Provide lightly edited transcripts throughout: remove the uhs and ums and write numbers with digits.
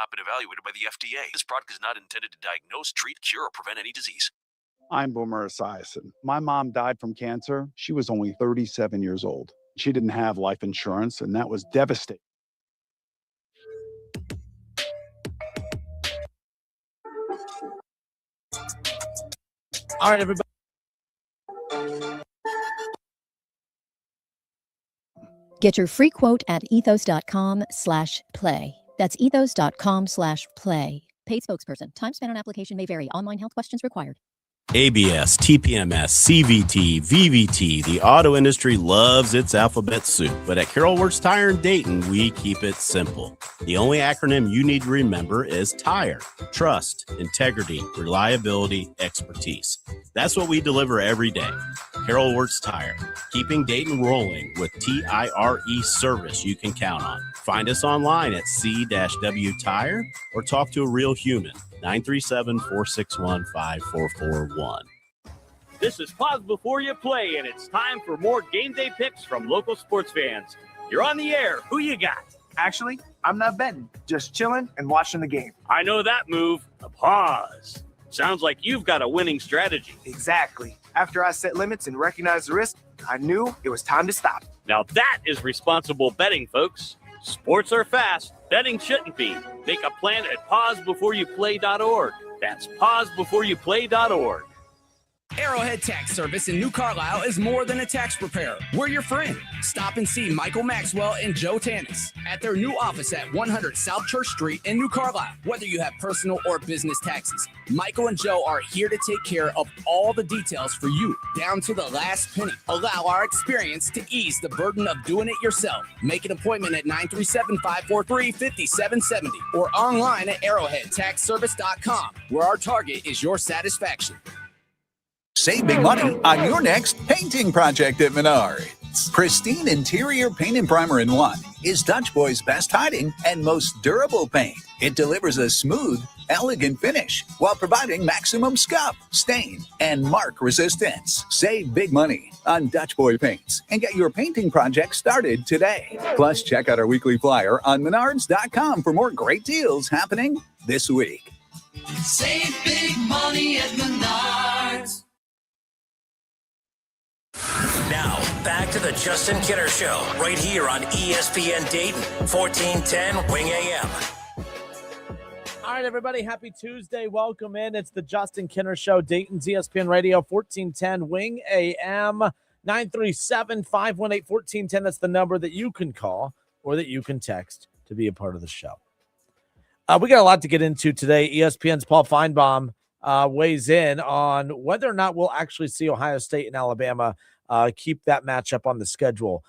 not been evaluated by the FDA. This product is not intended to diagnose, treat, cure, or prevent any disease. I'm Boomer Esiason. My mom died from cancer. She was only 37 years old. She didn't have life insurance, and that was devastating. All right, everybody. Get your free quote at ethos.com/play. That's ethos.com/play. Paid spokesperson. Time spent on application may vary. Online health questions required. ABS, TPMS, CVT, VVT. The auto industry loves its alphabet soup, but at Carroll Works Tire in Dayton, we keep it simple. The only acronym you need to remember is TIRE. Trust, integrity, reliability, expertise. That's what we deliver every day. Carroll Works Tire, keeping Dayton rolling with TIRE service you can count on. Find us online at C-W Tire or talk to a real human. 937-461-5441. This is Pause Before You Play, and it's time for more game day picks from local sports fans. You're on the air. Who you got? Actually, I'm not betting, just chilling and watching the game. I know that move, a pause. Sounds like you've got a winning strategy. Exactly. After I set limits and recognized the risk, I knew it was time to stop. Now that is responsible betting, folks. Sports are fast. Betting shouldn't be. Make a plan at pausebeforeyouplay.org. That's pausebeforeyouplay.org. Arrowhead Tax Service in New Carlisle is more than a tax preparer. We're your friend. Stop and see Michael Maxwell and Joe Tannis at their new office at 100 South Church Street in New Carlisle. Whether you have personal or business taxes, Michael and Joe are here to take care of all the details for you, down to the last penny. Allow our experience to ease the burden of doing it yourself. Make an appointment at 937-543-5770 or online at arrowheadtaxservice.com, where our target is your satisfaction. Save big money on your next painting project at Menards. Pristine interior paint and primer in one is Dutch Boy's best hiding and most durable paint. It delivers a smooth, elegant finish while providing maximum scuff, stain, and mark resistance. Save big money on Dutch Boy paints and get your painting project started today. Plus, check out our weekly flyer on Menards.com for more great deals happening this week. Save big money at Menards. Now, back to the Justin Kinner Show, right here on ESPN Dayton, 1410 Wing AM. All right, everybody, happy Tuesday. Welcome in. It's the Justin Kinner Show, Dayton's ESPN Radio, 1410 Wing AM, 937-518-1410. That's the number that you can call or that you can text to be a part of the show. We got a lot to get into today. ESPN's Paul Feinbaum weighs in on whether or not we'll actually see Ohio State and Alabama keep that matchup on the schedule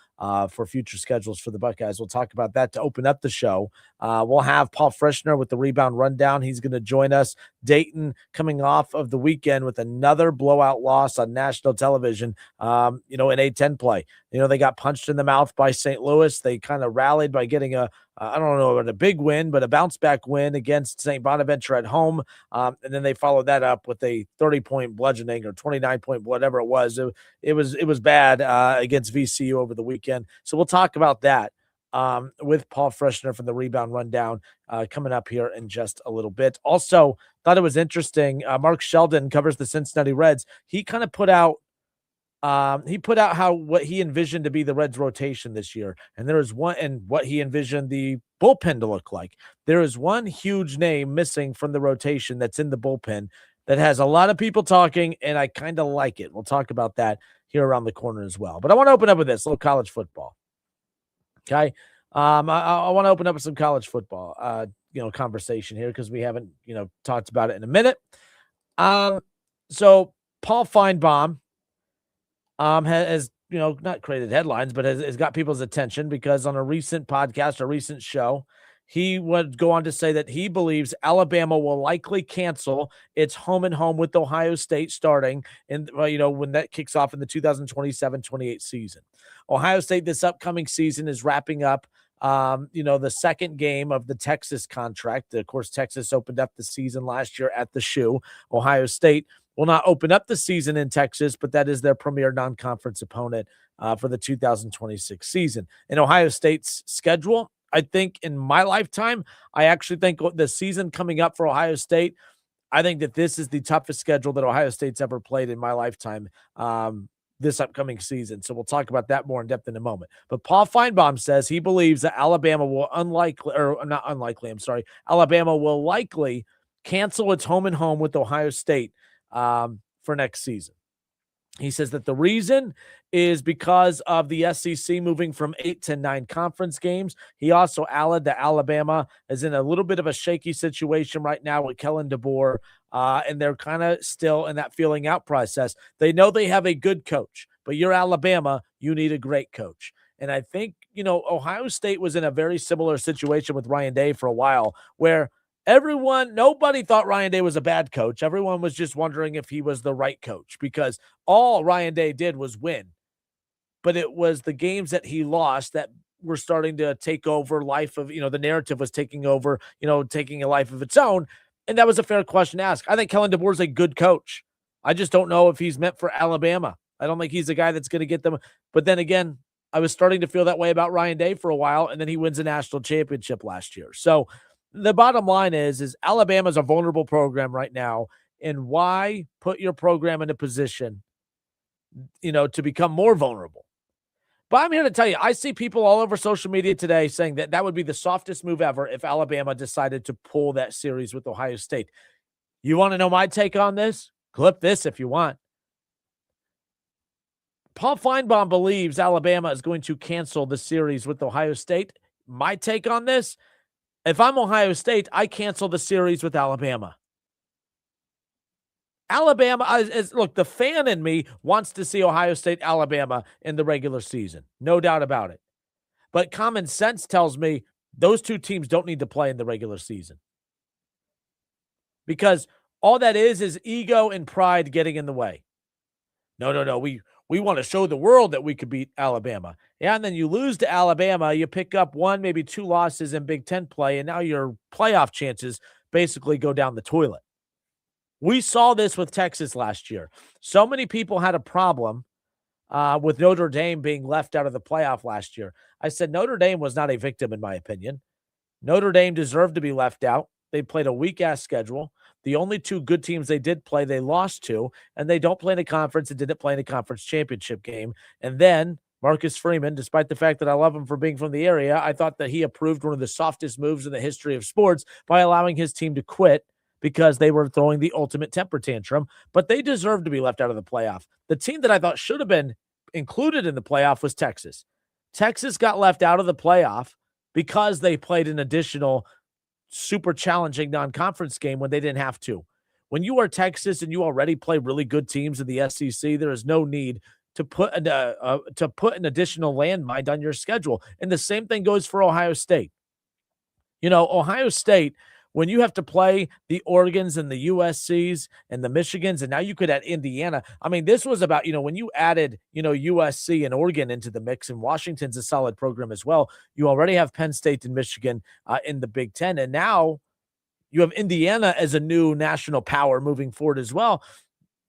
for future schedules for the Buckeyes. We'll talk about that to open up the show. We'll have Paul Frischner with the Rebound Rundown. He's going to join us. Dayton coming off of the weekend with another blowout loss on national television, in A-10 play. They got punched in the mouth by St. Louis. They kind of rallied by getting I don't know about a big win, but a bounce-back win against St. Bonaventure at home. And then they followed that up with a 30-point bludgeoning or 29-point, whatever it was. It was bad against VCU over the weekend. So we'll talk about that with Paul Frischner from the Rebound Rundown coming up here in just a little bit. Also, thought it was interesting. Mark Sheldon covers the Cincinnati Reds. He kind of put out what he envisioned to be the Reds rotation this year. And there is one, and what he envisioned the bullpen to look like. There is one huge name missing from the rotation that's in the bullpen that has a lot of people talking, and I kind of like it. We'll talk about that here around the corner as well. But I want to open up with this, a little college football. Okay. I want to open up with some college football, conversation here because we haven't, talked about it in a minute. So Paul Feinbaum has not created headlines, but has got people's attention because on a recent podcast, a recent show, he would go on to say that he believes Alabama will likely cancel its home and home with Ohio State starting in, when that kicks off in the 2027-28 season. Ohio State this upcoming season is wrapping up, the second game of the Texas contract. Of course, Texas opened up the season last year at the Shoe. Ohio State will not open up the season in Texas, but that is their premier non-conference opponent for the 2026 season. And Ohio State's schedule I think in my lifetime, I actually think the season coming up for Ohio State, I think that this is the toughest schedule that Ohio State's ever played in my lifetime, this upcoming season. So we'll talk about that more in depth in a moment. But Paul Feinbaum says he believes that Alabama will Alabama will likely cancel its home and home with Ohio State for next season. He says that the reason is because of the SEC moving from 8 to 9 conference games. He also added that Alabama is in a little bit of a shaky situation right now with Kellen DeBoer, and they're kind of still in that feeling out process. They know they have a good coach, but you're Alabama, you need a great coach. And I think, Ohio State was in a very similar situation with Ryan Day for a while where nobody thought Ryan Day was a bad coach. Everyone was just wondering if he was the right coach because all Ryan Day did was win. But it was the games that he lost that were starting to take over life of, the narrative was taking over, taking a life of its own. And that was a fair question to ask. I think Kellen DeBoer is a good coach. I just don't know if he's meant for Alabama. I don't think he's the guy that's going to get them. But then again, I was starting to feel that way about Ryan Day for a while, and then he wins a national championship last year. So the bottom line is Alabama's a vulnerable program right now, and why put your program in a position, to become more vulnerable? But I'm here to tell you, I see people all over social media today saying that would be the softest move ever if Alabama decided to pull that series with Ohio State. You want to know my take on this? Clip this if you want. Paul Feinbaum believes Alabama is going to cancel the series with Ohio State. My take on this? If I'm Ohio State, I cancel the series with Alabama. Look, the fan in me wants to see Ohio State, Alabama in the regular season. No doubt about it. But common sense tells me those two teams don't need to play in the regular season. Because all that is ego and pride getting in the way. No. We want to show the world that we could beat Alabama. Yeah, and then you lose to Alabama, you pick up one, maybe two losses in Big Ten play, and now your playoff chances basically go down the toilet. We saw this with Texas last year. So many people had a problem with Notre Dame being left out of the playoff last year. I said Notre Dame was not a victim, in my opinion. Notre Dame deserved to be left out. They played a weak-ass schedule. The only two good teams they did play, they lost to, and they don't play in a conference and didn't play in a conference championship game. And then Marcus Freeman, despite the fact that I love him for being from the area, I thought that he approved one of the softest moves in the history of sports by allowing his team to quit because they were throwing the ultimate temper tantrum, but they deserved to be left out of the playoff. The team that I thought should have been included in the playoff was Texas. Texas got left out of the playoff because they played an additional super challenging non-conference game when they didn't have to. When you are Texas and you already play really good teams in the SEC, there is no need to put an additional landmine on your schedule. And the same thing goes for Ohio State. Ohio State, when you have to play the Oregons and the USCs and the Michigans, and now you could add Indiana. I mean, this was about, when you added, USC and Oregon into the mix, and Washington's a solid program as well. You already have Penn State and Michigan in the Big Ten, and now you have Indiana as a new national power moving forward as well.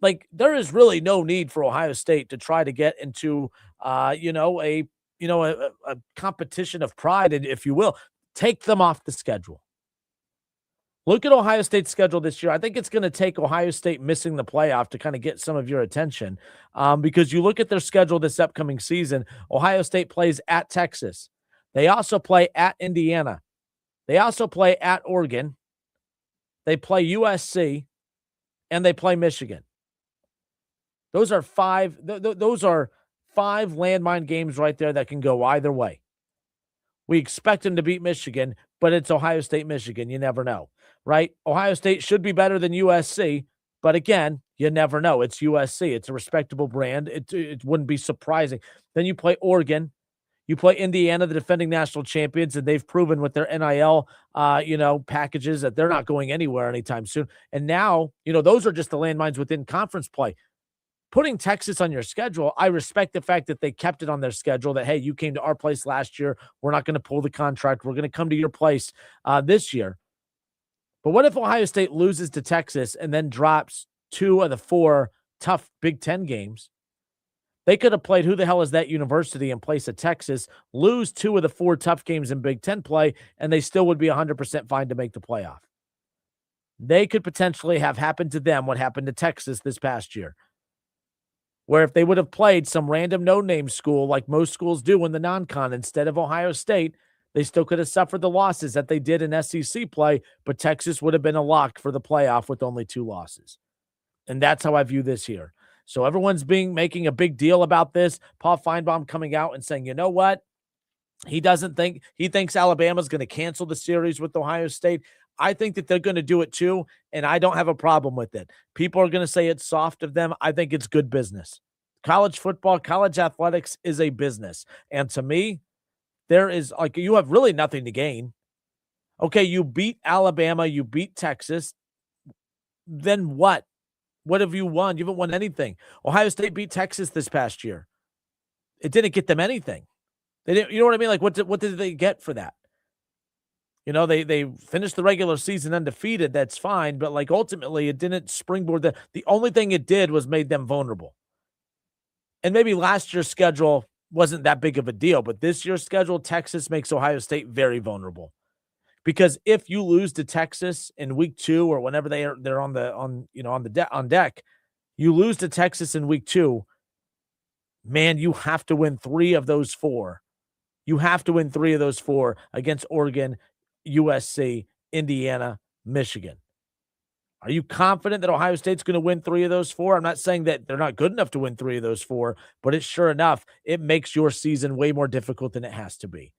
Like, there is really no need for Ohio State to try to get into, a competition of pride, if you will. Take them off the schedule. Look at Ohio State's schedule this year. I think it's going to take Ohio State missing the playoff to kind of get some of your attention because you look at their schedule this upcoming season. Ohio State plays at Texas. They also play at Indiana. They also play at Oregon. They play USC, and they play Michigan. Those are five landmine games right there that can go either way. We expect them to beat Michigan, but it's Ohio State, Michigan. You never know, right? Ohio State should be better than USC, but again, you never know. It's USC. It's a respectable brand. It wouldn't be surprising. Then you play Oregon. You play Indiana, the defending national champions, and they've proven with their NIL, packages that they're not going anywhere anytime soon. And now, those are just the landmines within conference play. Putting Texas on your schedule, I respect the fact that they kept it on their schedule that, hey, you came to our place last year. We're not going to pull the contract. We're going to come to your place this year. But what if Ohio State loses to Texas and then drops 2 of the 4 tough Big Ten games? They could have played who the hell is that university in place of Texas, lose 2 of the 4 tough games in Big Ten play, and they still would be 100% fine to make the playoff. They could potentially have happened to them what happened to Texas this past year, where if they would have played some random no-name school like most schools do in the non-con instead of Ohio State, they still could have suffered the losses that they did in SEC play, but Texas would have been a lock for the playoff with only 2 losses. And that's how I view this here. So everyone's making a big deal about this. Paul Feinbaum coming out and saying, you know what? He thinks Alabama's going to cancel the series with Ohio State. I think that they're going to do it too, and I don't have a problem with it. People are going to say it's soft of them. I think it's good business. College football, college athletics is a business. And to me, there is you have really nothing to gain. Okay, you beat Alabama, you beat Texas. Then what? What have you won? You haven't won anything. Ohio State beat Texas this past year. It didn't get them anything. They didn't, you know what I mean? Like, what did they get for that? You know, they finished the regular season undefeated. That's fine. But, like, ultimately, it didn't springboard. The only thing it did was made them vulnerable. And maybe last year's schedule wasn't that big of a deal. But this year's schedule, Texas makes Ohio State very vulnerable. Because if you lose to Texas in week 2 or whenever they're on deck, you lose to Texas in week 2, man, you have to win 3 of those 4. You have to win 3 of those 4 against Oregon, USC, Indiana, Michigan. Are you confident that Ohio State's going to win 3 of those 4? I'm not saying that they're not good enough to win 3 of those 4, but it's sure enough, it makes your season way more difficult than it has to be.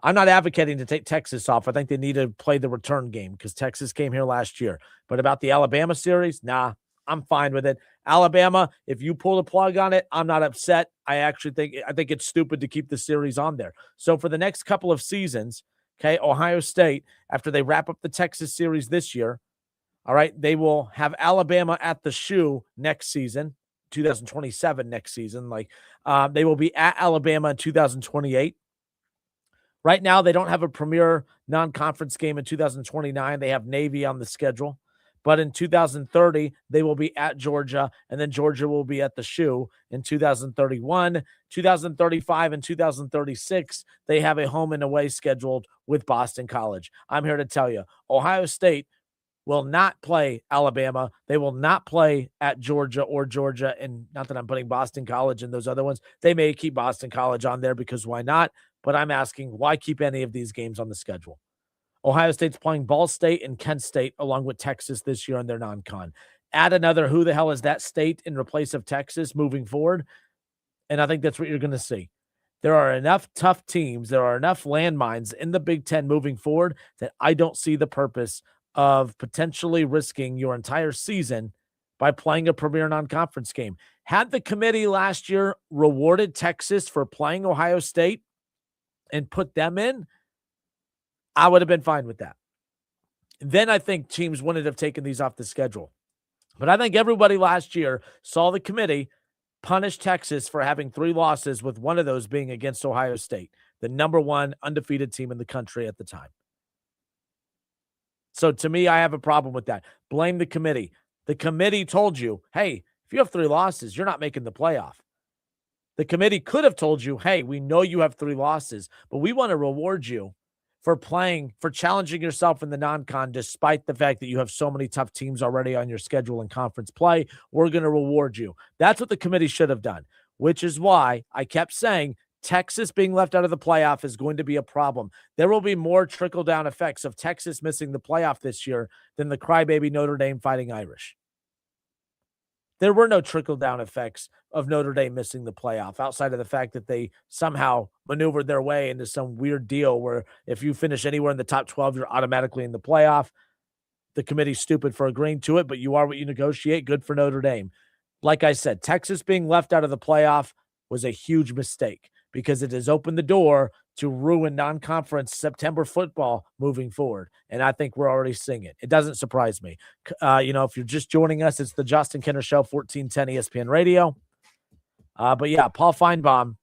I'm not advocating to take Texas off. I think they need to play the return game because Texas came here last year. But about the Alabama series, nah, I'm fine with it. Alabama, if you pull the plug on it, I'm not upset. I think it's stupid to keep the series on there. So for the next couple of seasons, okay, Ohio State, after they wrap up the Texas series this year, all right, they will have Alabama at the shoe next season, 2027 next season. They will be at Alabama in 2028. Right now, they don't have a premier non-conference game in 2029. They have Navy on the schedule. But in 2030, they will be at Georgia, and then Georgia will be at the shoe in 2031. 2035 and 2036, they have a home and away scheduled with Boston College. I'm here to tell you, Ohio State will not play Alabama. They will not play at Georgia, and not that I'm putting Boston College and those other ones. They may keep Boston College on there because why not? But I'm asking, why keep any of these games on the schedule? Ohio State's playing Ball State and Kent State along with Texas this year in their non-con. Add another who the hell is that state in replace of Texas moving forward, and I think that's what you're going to see. There are enough tough teams, there are enough landmines in the Big Ten moving forward that I don't see the purpose of potentially risking your entire season by playing a premier non-conference game. Had the committee last year rewarded Texas for playing Ohio State and put them in, I would have been fine with that. Then I think teams wouldn't have taken these off the schedule. But I think everybody last year saw the committee punish Texas for having 3 losses, with one of those being against Ohio State, the number 1 undefeated team in the country at the time. So to me, I have a problem with that. Blame the committee. The committee told you, hey, if you have 3 losses, you're not making the playoff. The committee could have told you, hey, we know you have 3 losses, but we want to reward you for challenging yourself in the non-con despite the fact that you have so many tough teams already on your schedule in conference play. We're going to reward you. That's what the committee should have done, which is why I kept saying Texas being left out of the playoff is going to be a problem. There will be more trickle-down effects of Texas missing the playoff this year than the crybaby Notre Dame Fighting Irish. There were no trickle-down effects of Notre Dame missing the playoff outside of the fact that they somehow maneuvered their way into some weird deal where if you finish anywhere in the top 12, you're automatically in the playoff. The committee's stupid for agreeing to it, but you are what you negotiate. Good for Notre Dame. Like I said, Texas being left out of the playoff was a huge mistake because it has opened the door to ruin non-conference September football moving forward. And I think we're already seeing it. It doesn't surprise me. If you're just joining us, it's the Justin Kinner Show, 1410 ESPN Radio. But yeah, Paul Feinbaum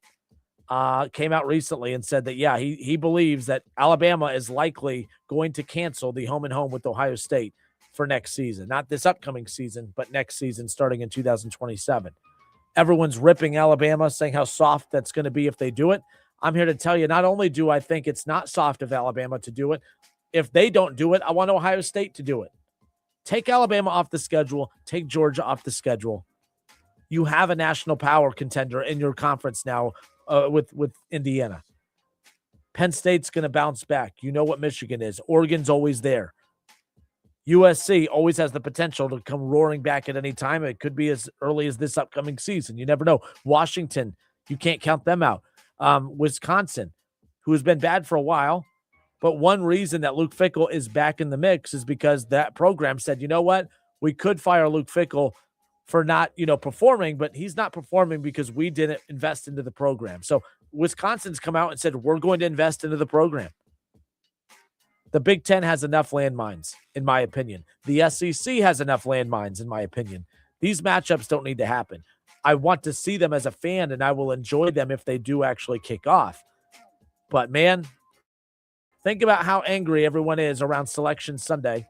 came out recently and said that, yeah, he believes that Alabama is likely going to cancel the home and home with Ohio State for next season. Not this upcoming season, but next season starting in 2027. everyone's ripping Alabama, saying how soft that's going to be if they do it. I'm here to tell you, not only do I think it's not soft of Alabama to do it, if they don't do it, I want Ohio State to do it. Take Alabama off the schedule. Take Georgia off the schedule. You have a national power contender in your conference now with Indiana. Penn State's going to bounce back. You know what Michigan is. Oregon's always there. USC always has the potential to come roaring back at any time. It could be as early as this upcoming season. You never know. Washington, you can't count them out. Wisconsin, who has been bad for a while. But one reason that Luke Fickell is back in the mix is because that program said, you know what? We could fire Luke Fickell for not, performing, but he's not performing because we didn't invest into the program. So Wisconsin's come out and said, we're going to invest into the program. The Big Ten has enough landmines, in my opinion. The SEC has enough landmines, in my opinion. These matchups don't need to happen. I want to see them as a fan, and I will enjoy them if they do actually kick off. But, man, think about how angry everyone is around Selection Sunday.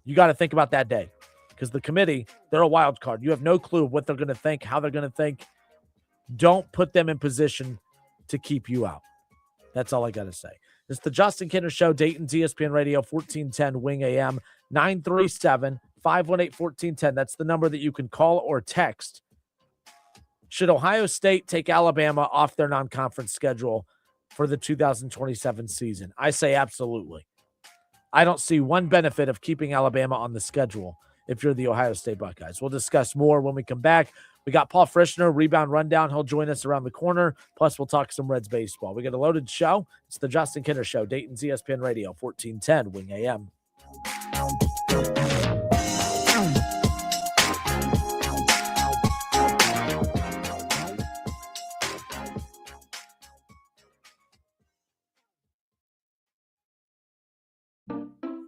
You got to think about that day because the committee, they're a wild card. You have no clue what they're going to think, how they're going to think. Don't put them in position to keep you out. That's all I got to say. It's the Justin Kinner Show, Dayton's ESPN Radio, 1410 Wing AM, 937-518-1410. That's the number that you can call or text. Should Ohio State take Alabama off their non-conference schedule for the 2027 season? I say absolutely. I don't see one benefit of keeping Alabama on the schedule if you're the Ohio State Buckeyes. We'll discuss more when we come back. We got Paul Frischner, Rebound Rundown. He'll join us around the corner. Plus, we'll talk some Reds baseball. We got a loaded show. It's the Justin Kinner Show, Dayton's ESPN Radio, 1410 Wing AM.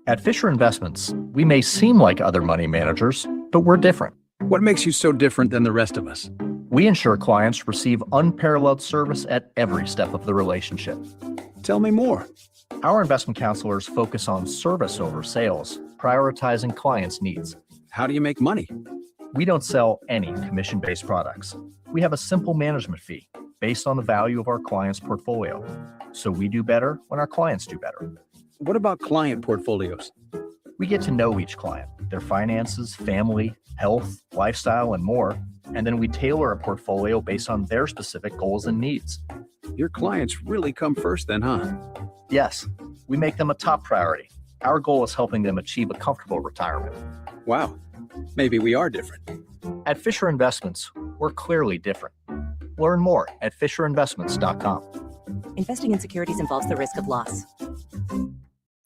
At Fisher Investments, we may seem like other money managers, but we're different. What makes you so different than the rest of us? We ensure clients receive unparalleled service at every step of the relationship. Tell me more. Our investment counselors focus on service over sales, prioritizing clients' needs. How do you make money? We don't sell any commission-based products. We have a simple management fee based on the value of our client's portfolio. So we do better when our clients do better. What about client portfolios? We get to know each client, their finances, family, health, lifestyle, and more, and then we tailor a portfolio based on their specific goals and needs. Your clients really come first then, huh? Yes, we make them a top priority. Our goal is helping them achieve a comfortable retirement. Wow, maybe we are different. At Fisher Investments, we're clearly different. Learn more at FisherInvestments.com. Investing in securities involves the risk of loss.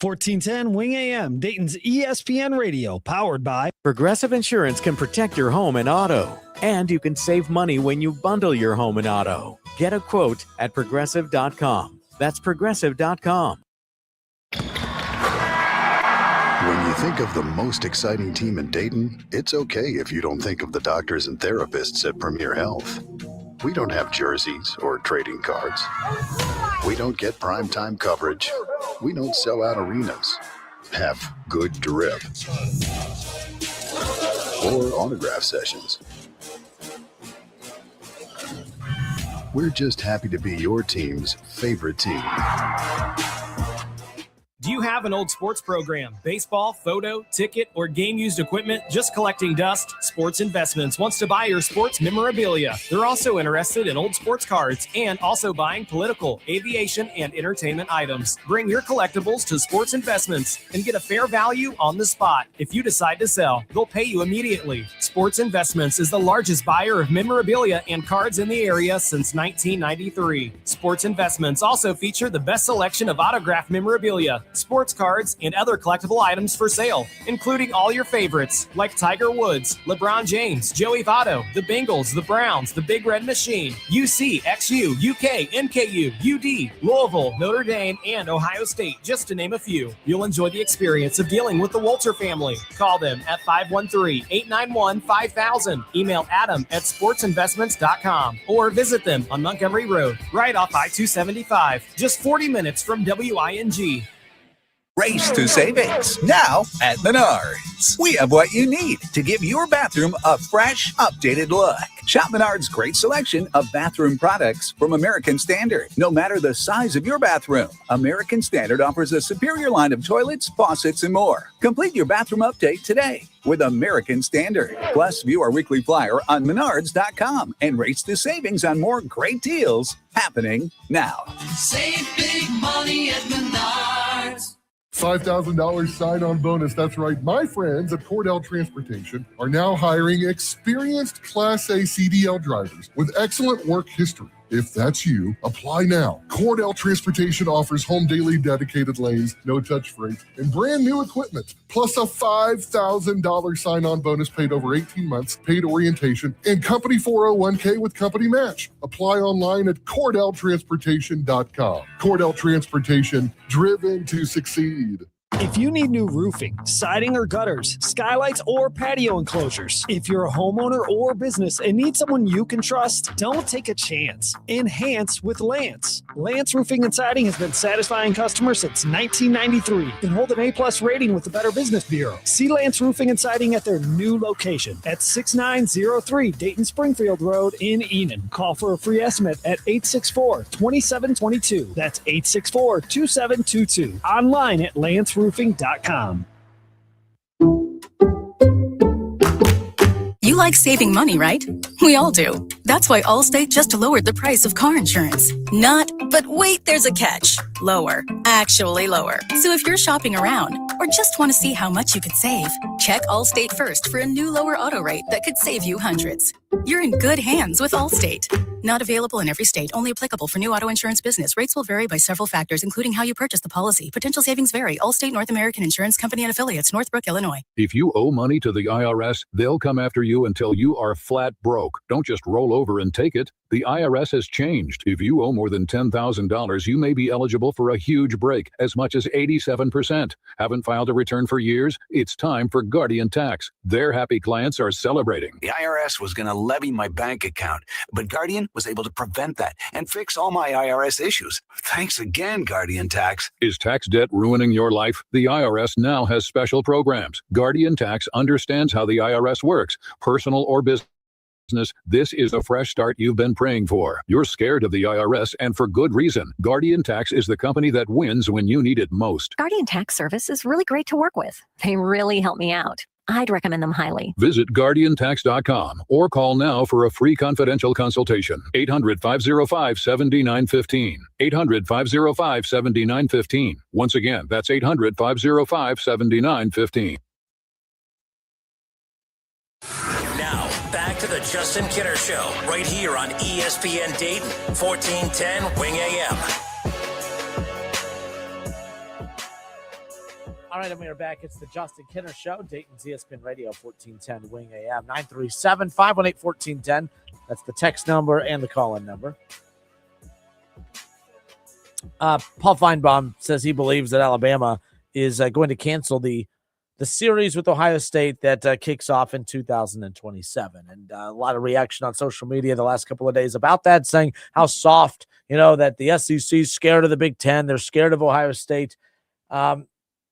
1410 Wing AM, Dayton's ESPN Radio, powered by Progressive Insurance can protect your home and auto. And you can save money when you bundle your home and auto. Get a quote at Progressive.com. That's Progressive.com. When you think of the most exciting team in Dayton, it's okay if you don't think of the doctors and therapists at Premier Health. We don't have jerseys or trading cards. We don't get primetime coverage. We don't sell out arenas, have good drip, or autograph sessions. We're just happy to be your team's favorite team. Do you have an old sports program, baseball, photo, ticket, or game-used equipment just collecting dust? Sports Investments wants to buy your sports memorabilia. They're also interested in old sports cards and also buying political, aviation, and entertainment items. Bring your collectibles to Sports Investments and get a fair value on the spot. If you decide to sell, they'll pay you immediately. Sports Investments is the largest buyer of memorabilia and cards in the area since 1993. Sports Investments also feature the best selection of autographed memorabilia, sports cards, and other collectible items for sale, including all your favorites like Tiger Woods, LeBron James, Joey Votto, the Bengals, the Browns, the Big Red Machine, UC, XU, UK, NKU, UD, Louisville, Notre Dame, and Ohio State, just to name a few. You'll enjoy the experience of dealing with the Walter family. Call them at 513-891-5000. Email adam@sportsinvestments.com or visit them on Montgomery Road, right off I-275, just 40 minutes from WING. Race to savings now at Menards. We have what you need to give your bathroom a fresh, updated look. Shop Menards' great selection of bathroom products from American Standard. No matter the size of your bathroom, American Standard offers a superior line of toilets, faucets, and more. Complete your bathroom update today with American Standard. Plus, view our weekly flyer on menards.com and race to savings on more great deals happening now. Save big money at Menards. $5,000 sign-on bonus. That's right. My friends at Cordell Transportation are now hiring experienced Class A CDL drivers with excellent work history. If that's you, apply now. Cordell Transportation offers home daily dedicated lanes, no-touch freight, and brand new equipment, plus a $5,000 sign-on bonus paid over 18 months, paid orientation, and company 401k with company match. Apply online at CordellTransportation.com. Cordell Transportation, driven to succeed. If you need new roofing, siding or gutters, skylights or patio enclosures, if you're a homeowner or business and need someone you can trust, don't take a chance. Enhance with Lance. Lance Roofing and Siding has been satisfying customers since 1993 and hold an A+ rating with the Better Business Bureau. See Lance Roofing and Siding at their new location at 6903 Dayton Springfield Road in Enon. Call for a free estimate at 864-2722. That's 864-2722. Online at lanceroofing.com. You like saving money, right? We all do. That's why Allstate just lowered the price of car insurance. But wait, there's a catch. Lower. Actually lower. So if you're shopping around or just want to see how much you could save, check Allstate first for a new lower auto rate that could save you hundreds. You're in good hands with Allstate. Not available in every state. Only applicable for new auto insurance business. Rates will vary by several factors, including how you purchase the policy. Potential savings vary. Allstate North American Insurance Company and affiliates, Northbrook, Illinois. If you owe money to the IRS, they'll come after you until you are flat broke. Don't just roll over and take it. The IRS has changed. If you owe more than $10,000, you may be eligible for a huge break, as much as 87%. Haven't filed a return for years? It's time for Guardian Tax. Their happy clients are celebrating. The IRS was going to levy my bank account, but Guardian was able to prevent that and fix all my IRS issues. Thanks again, Guardian Tax. Is tax debt ruining your life? The IRS now has special programs. Guardian Tax understands how the IRS works, personal or business. This is a fresh start you've been praying for. You're scared of the IRS, and for good reason. Guardian Tax is the company that wins when you need it most. Guardian Tax Service is really great to work with. They really help me out. I'd recommend them highly. Visit GuardianTax.com or call now for a free confidential consultation. 800-505-7915. 800-505-7915. Once again, that's 800-505-7915. Now, back to the Justin Kinner Show, right here on ESPN Dayton, 1410 Wing AM. All right, and we are back. It's the Justin Kinner Show, Dayton's ESPN Radio, 1410 Wing AM, 937-518-1410. That's the text number and the call-in number. Paul Feinbaum says he believes that Alabama is going to cancel the series with Ohio State that kicks off in 2027. And a lot of reaction on social media the last couple of days about that, saying how soft, that the SEC is scared of the Big Ten. They're scared of Ohio State.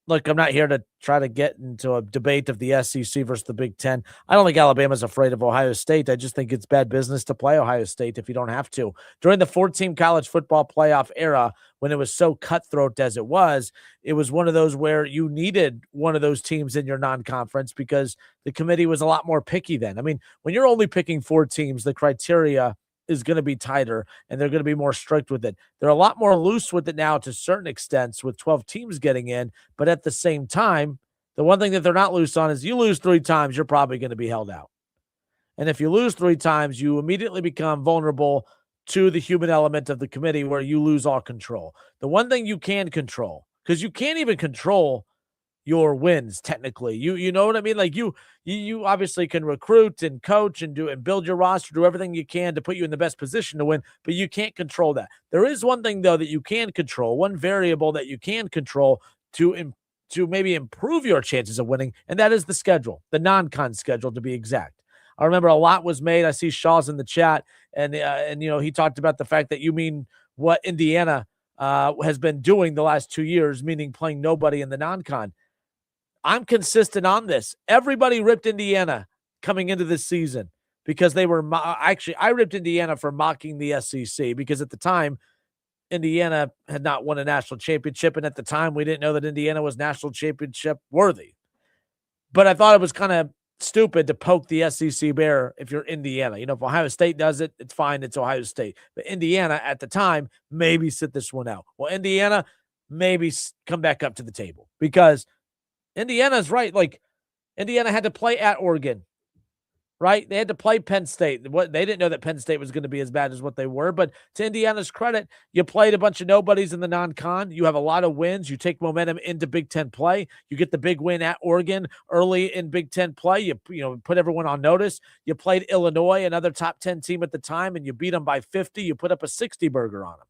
Look, I'm not here to try to get into a debate of the SEC versus the Big Ten. I don't think Alabama's afraid of Ohio State. I just think it's bad business to play Ohio State if you don't have to. During the 4-team college football playoff era, when it was so cutthroat as it was one of those where you needed one of those teams in your non-conference because the committee was a lot more picky then. I mean, when you're only picking 4 teams, the criteria is going to be tighter and they're going to be more strict with it. They're a lot more loose with it now to certain extents with 12 teams getting in. But at the same time, the one thing that they're not loose on is you lose 3 times, you're probably going to be held out. And if you lose 3 times, you immediately become vulnerable to the human element of the committee where you lose all control. The one thing you can control, because you can't even control your wins technically. You know what I mean? Like you obviously can recruit and coach and do and build your roster, do everything you can to put you in the best position to win, but you can't control that. There is one thing though that you can control, one variable that you can control to maybe improve your chances of winning, and that is the schedule, the non-con schedule to be exact. I remember a lot was made. I see Shaw's in the chat, and he talked about the fact that you mean what Indiana has been doing the last 2 years, meaning playing nobody in the non-con. I'm consistent on this. Everybody ripped Indiana coming into this season because they were actually, I ripped Indiana for mocking the SEC because at the time, Indiana had not won a national championship. And at the time, we didn't know that Indiana was national championship worthy. But I thought it was kind of stupid to poke the SEC bear if you're Indiana. You know, if Ohio State does it, it's fine. It's Ohio State. But Indiana at the time, maybe sit this one out. Well, Indiana, maybe come back up to the table because Indiana's right. Like, Indiana had to play at Oregon, right? They had to play Penn State. They didn't know that Penn State was going to be as bad as what they were. But to Indiana's credit, you played a bunch of nobodies in the non-con. You have a lot of wins. You take momentum into Big Ten play. You get the big win at Oregon early in Big Ten play. You put everyone on notice. You played Illinois, another top 10 team at the time, and you beat them by 50. You put up a 60 burger on them.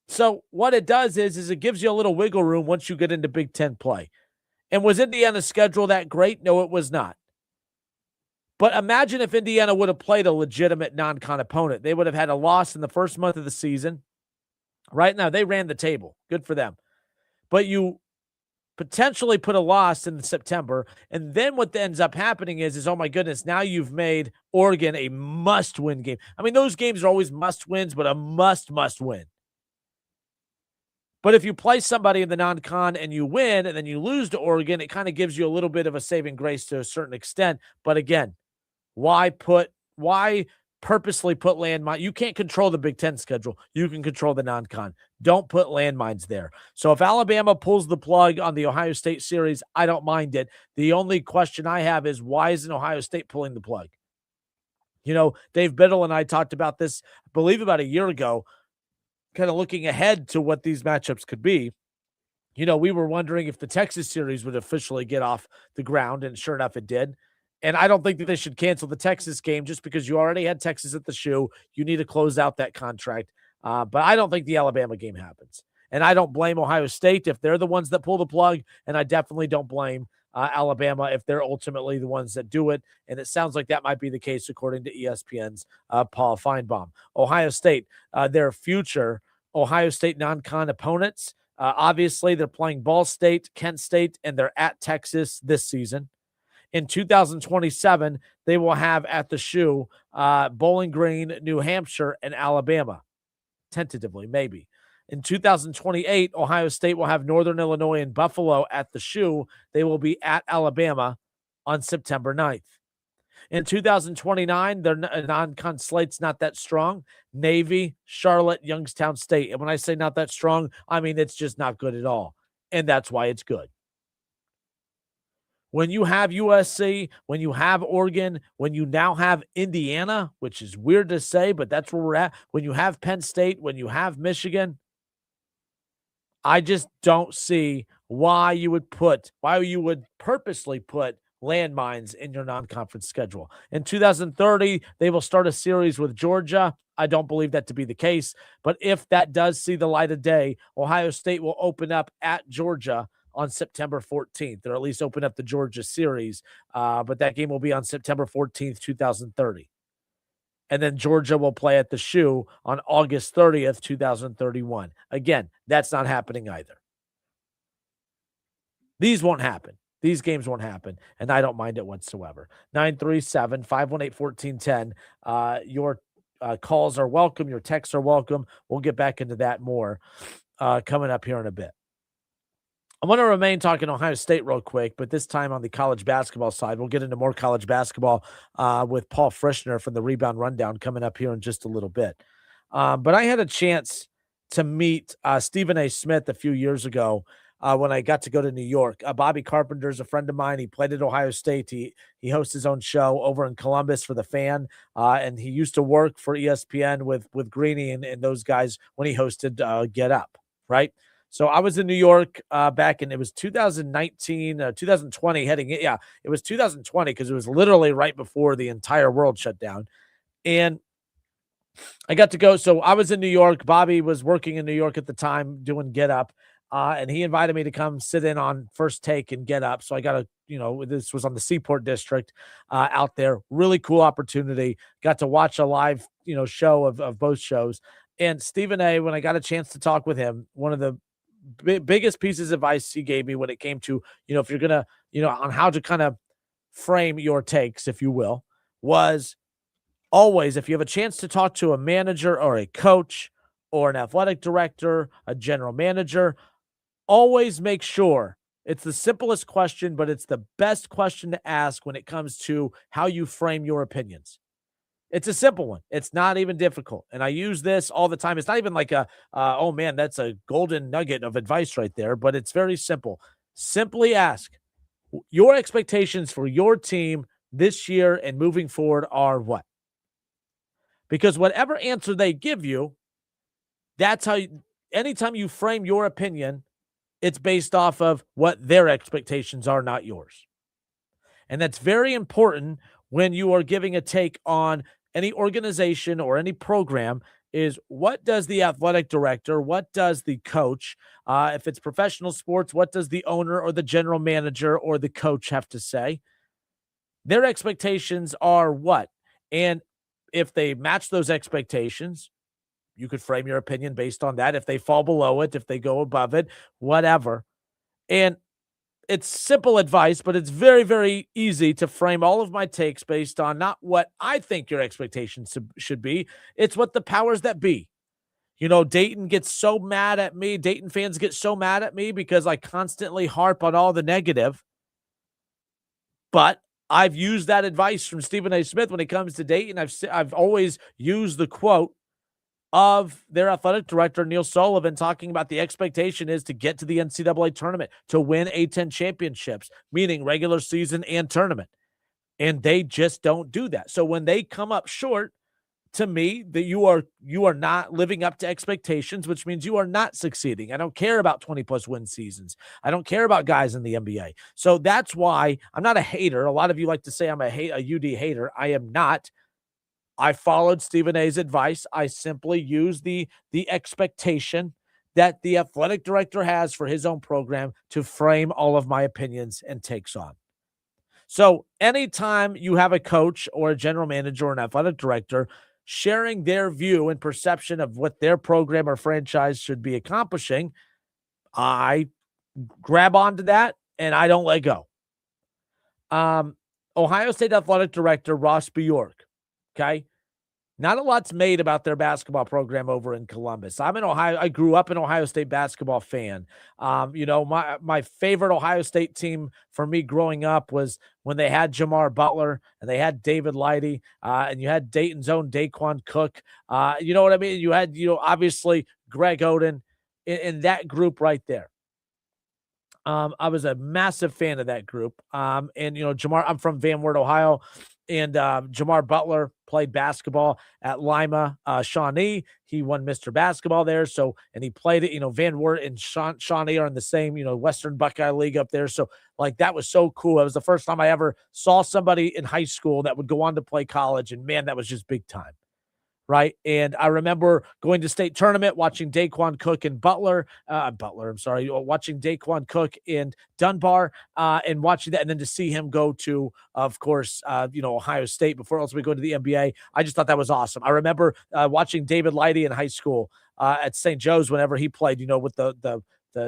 So what it does is it gives you a little wiggle room once you get into Big Ten play. And was Indiana's schedule that great? No, it was not. But imagine if Indiana would have played a legitimate non-con opponent. They would have had a loss in the first month of the season. Right now, they ran the table. Good for them. But you potentially put a loss in September, and then what ends up happening is oh my goodness, now you've made Oregon a must-win game. I mean, those games are always must-wins, but a must-win. But if you play somebody in the non-con and you win and then you lose to Oregon, it kind of gives you a little bit of a saving grace to a certain extent. But again, why purposely put landmines? You can't control the Big Ten schedule. You can control the non-con. Don't put landmines there. So if Alabama pulls the plug on the Ohio State series, I don't mind it. The only question I have is why isn't Ohio State pulling the plug? You know, Dave Biddle and I talked about this, I believe about a year ago, kind of looking ahead to what these matchups could be. You know, we were wondering if the Texas series would officially get off the ground, and sure enough, it did. And I don't think that they should cancel the Texas game just because you already had Texas at the shoe. You need to close out that contract. But I don't think the Alabama game happens. And I don't blame Ohio State if they're the ones that pull the plug, and I definitely don't blame Alabama if they're ultimately the ones that do it. And it sounds like that might be the case according to ESPN's Paul Feinbaum. Ohio State, their future Ohio State non-con opponents, obviously they're playing Ball State, Kent State, and they're at Texas this season. In 2027, they will have at the shoe Bowling Green, New Hampshire, and Alabama, tentatively, maybe. In 2028, Ohio State will have Northern Illinois and Buffalo at the shoe. They will be at Alabama on September 9th. In 2029, their non-con slate's not that strong. Navy, Charlotte, Youngstown State. And when I say not that strong, I mean it's just not good at all. And that's why it's good. When you have USC, when you have Oregon, when you now have Indiana, which is weird to say, but that's where we're at. When you have Penn State, when you have Michigan, I just don't see why you would purposely put landmines in your non-conference schedule. In 2030, they will start a series with Georgia. I don't believe that to be the case, but if that does see the light of day, Ohio State will open up at Georgia on September 14th, or at least open up the Georgia series. But that game will be on September 14th, 2030. And then Georgia will play at the shoe on August 30th, 2031. Again, that's not happening either. These won't happen. These games won't happen, and I don't mind it whatsoever. 937-518-1410. Your calls are welcome. Your texts are welcome. We'll get back into that more coming up here in a bit. I want to remain talking Ohio State real quick, but this time on the college basketball side. We'll get into more college basketball with Paul Frischner from the Rebound Rundown coming up here in just a little bit. But I had a chance to meet Stephen A. Smith a few years ago when I got to go to New York. Bobby Carpenter's a friend of mine. He played at Ohio State. He hosts his own show over in Columbus for The Fan, and he used to work for ESPN with Greeny and those guys when he hosted Get Up, right? So I was in New York back in, it was 2019, 2020 heading in. Yeah, it was 2020 because it was literally right before the entire world shut down. And I got to go. So I was in New York. Bobby was working in New York at the time doing Get Up. And he invited me to come sit in on First Take and Get Up. So I got this was on the Seaport District out there. Really cool opportunity. Got to watch a live, show of both shows. And Stephen A., when I got a chance to talk with him, one of the biggest pieces of advice he gave me when it came to, if you're going to, on how to kind of frame your takes, if you will, was always, if you have a chance to talk to a manager or a coach or an athletic director, a general manager, always make sure it's the simplest question, but it's the best question to ask when it comes to how you frame your opinions. It's a simple one. It's not even difficult. And I use this all the time. It's not even like oh man, that's a golden nugget of advice right there, but it's very simple. Simply ask, your expectations for your team this year and moving forward are what? Because whatever answer they give you, that's how anytime you frame your opinion, it's based off of what their expectations are, not yours. And that's very important when you are giving a take on any organization or any program, is what does the athletic director, what does the coach, if it's professional sports, what does the owner or the general manager or the coach have to say? Their expectations are what? And if they match those expectations, you could frame your opinion based on that. If they fall below it, if they go above it, whatever. And it's simple advice, but it's very, very easy to frame all of my takes based on not what I think your expectations should be. It's what the powers that be. Dayton gets so mad at me. Dayton fans get so mad at me because I constantly harp on all the negative. But I've used that advice from Stephen A. Smith when it comes to Dayton. I've always used the quote of their athletic director, Neil Sullivan, talking about the expectation is to get to the NCAA tournament, to win A-10 championships, meaning regular season and tournament. And they just don't do that. So when they come up short, to me, that you are not living up to expectations, which means you are not succeeding. I don't care about 20-plus win seasons. I don't care about guys in the NBA. So that's why I'm not a hater. A lot of you like to say I'm a UD hater. I am not. I followed Stephen A's advice. I simply used the expectation that the athletic director has for his own program to frame all of my opinions and takes on. So anytime you have a coach or a general manager or an athletic director sharing their view and perception of what their program or franchise should be accomplishing, I grab onto that and I don't let go. Ohio State athletic director Ross Bjork. Okay. Not a lot's made about their basketball program over in Columbus. I'm in Ohio. I grew up an Ohio State basketball fan. My favorite Ohio State team for me growing up was when they had Jamar Butler and they had David Lighty, and you had Dayton's own Daquan Cook. You know what I mean? You had, obviously Greg Oden in that group right there. I was a massive fan of that group. Jamar, I'm from Van Wert, Ohio. And Jamar Butler played basketball at Lima, Shawnee. He won Mr. Basketball there. So, and he played it, Van Wert and Shawnee are in the same, Western Buckeye League up there. So, that was so cool. It was the first time I ever saw somebody in high school that would go on to play college. And man, that was just big time. Right. And I remember going to state tournament, watching Daquan Cook and watching Daquan Cook and Dunbar and watching that. And then to see him go to, of course, Ohio State before ultimately going to the NBA. I just thought that was awesome. I remember watching David Lighty in high school at St. Joe's whenever he played, with the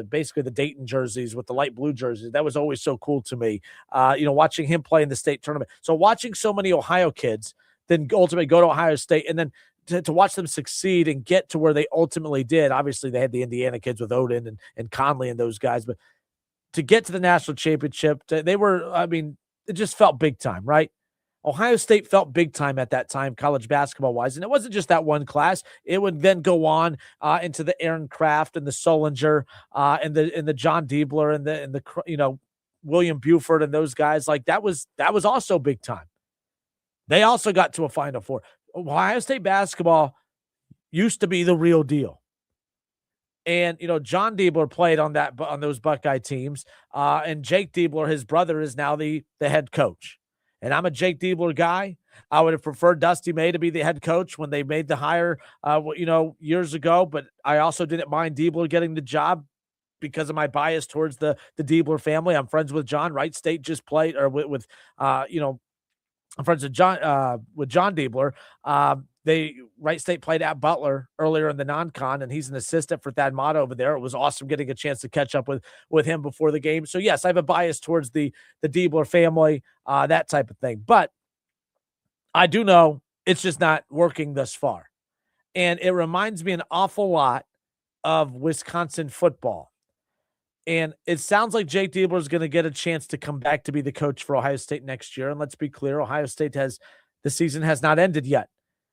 basically the Dayton jerseys with the light blue jerseys. That was always so cool to me, watching him play in the state tournament. So watching so many Ohio kids then ultimately go to Ohio State and then to watch them succeed and get to where they ultimately did. Obviously, they had the Indiana kids with Oden and Conley and those guys, but to get to the national championship, it just felt big time, right? Ohio State felt big time at that time, college basketball-wise, and it wasn't just that one class. It would then go on into the Aaron Kraft and the Solinger and the John Diebler and the William Buford and those guys. That was also big time. They also got to a Final Four. Ohio State basketball used to be the real deal. And, John Diebler played on those Buckeye teams. And Jake Diebler, his brother, is now the head coach. And I'm a Jake Diebler guy. I would have preferred Dusty May to be the head coach when they made the hire, years ago. But I also didn't mind Diebler getting the job because of my bias towards the Diebler family. I'm friends with John. Wright State just played, or with I'm friends with John Diebler. Wright State played at Butler earlier in the non-con, and he's an assistant for Thad Matta over there. It was awesome getting a chance to catch up with him before the game. So yes, I have a bias towards the Diebler family, that type of thing. But I do know it's just not working thus far. And it reminds me an awful lot of Wisconsin football. And it sounds like Jake Diebler is going to get a chance to come back to be the coach for Ohio State next year. And let's be clear, Ohio State the season has not ended yet.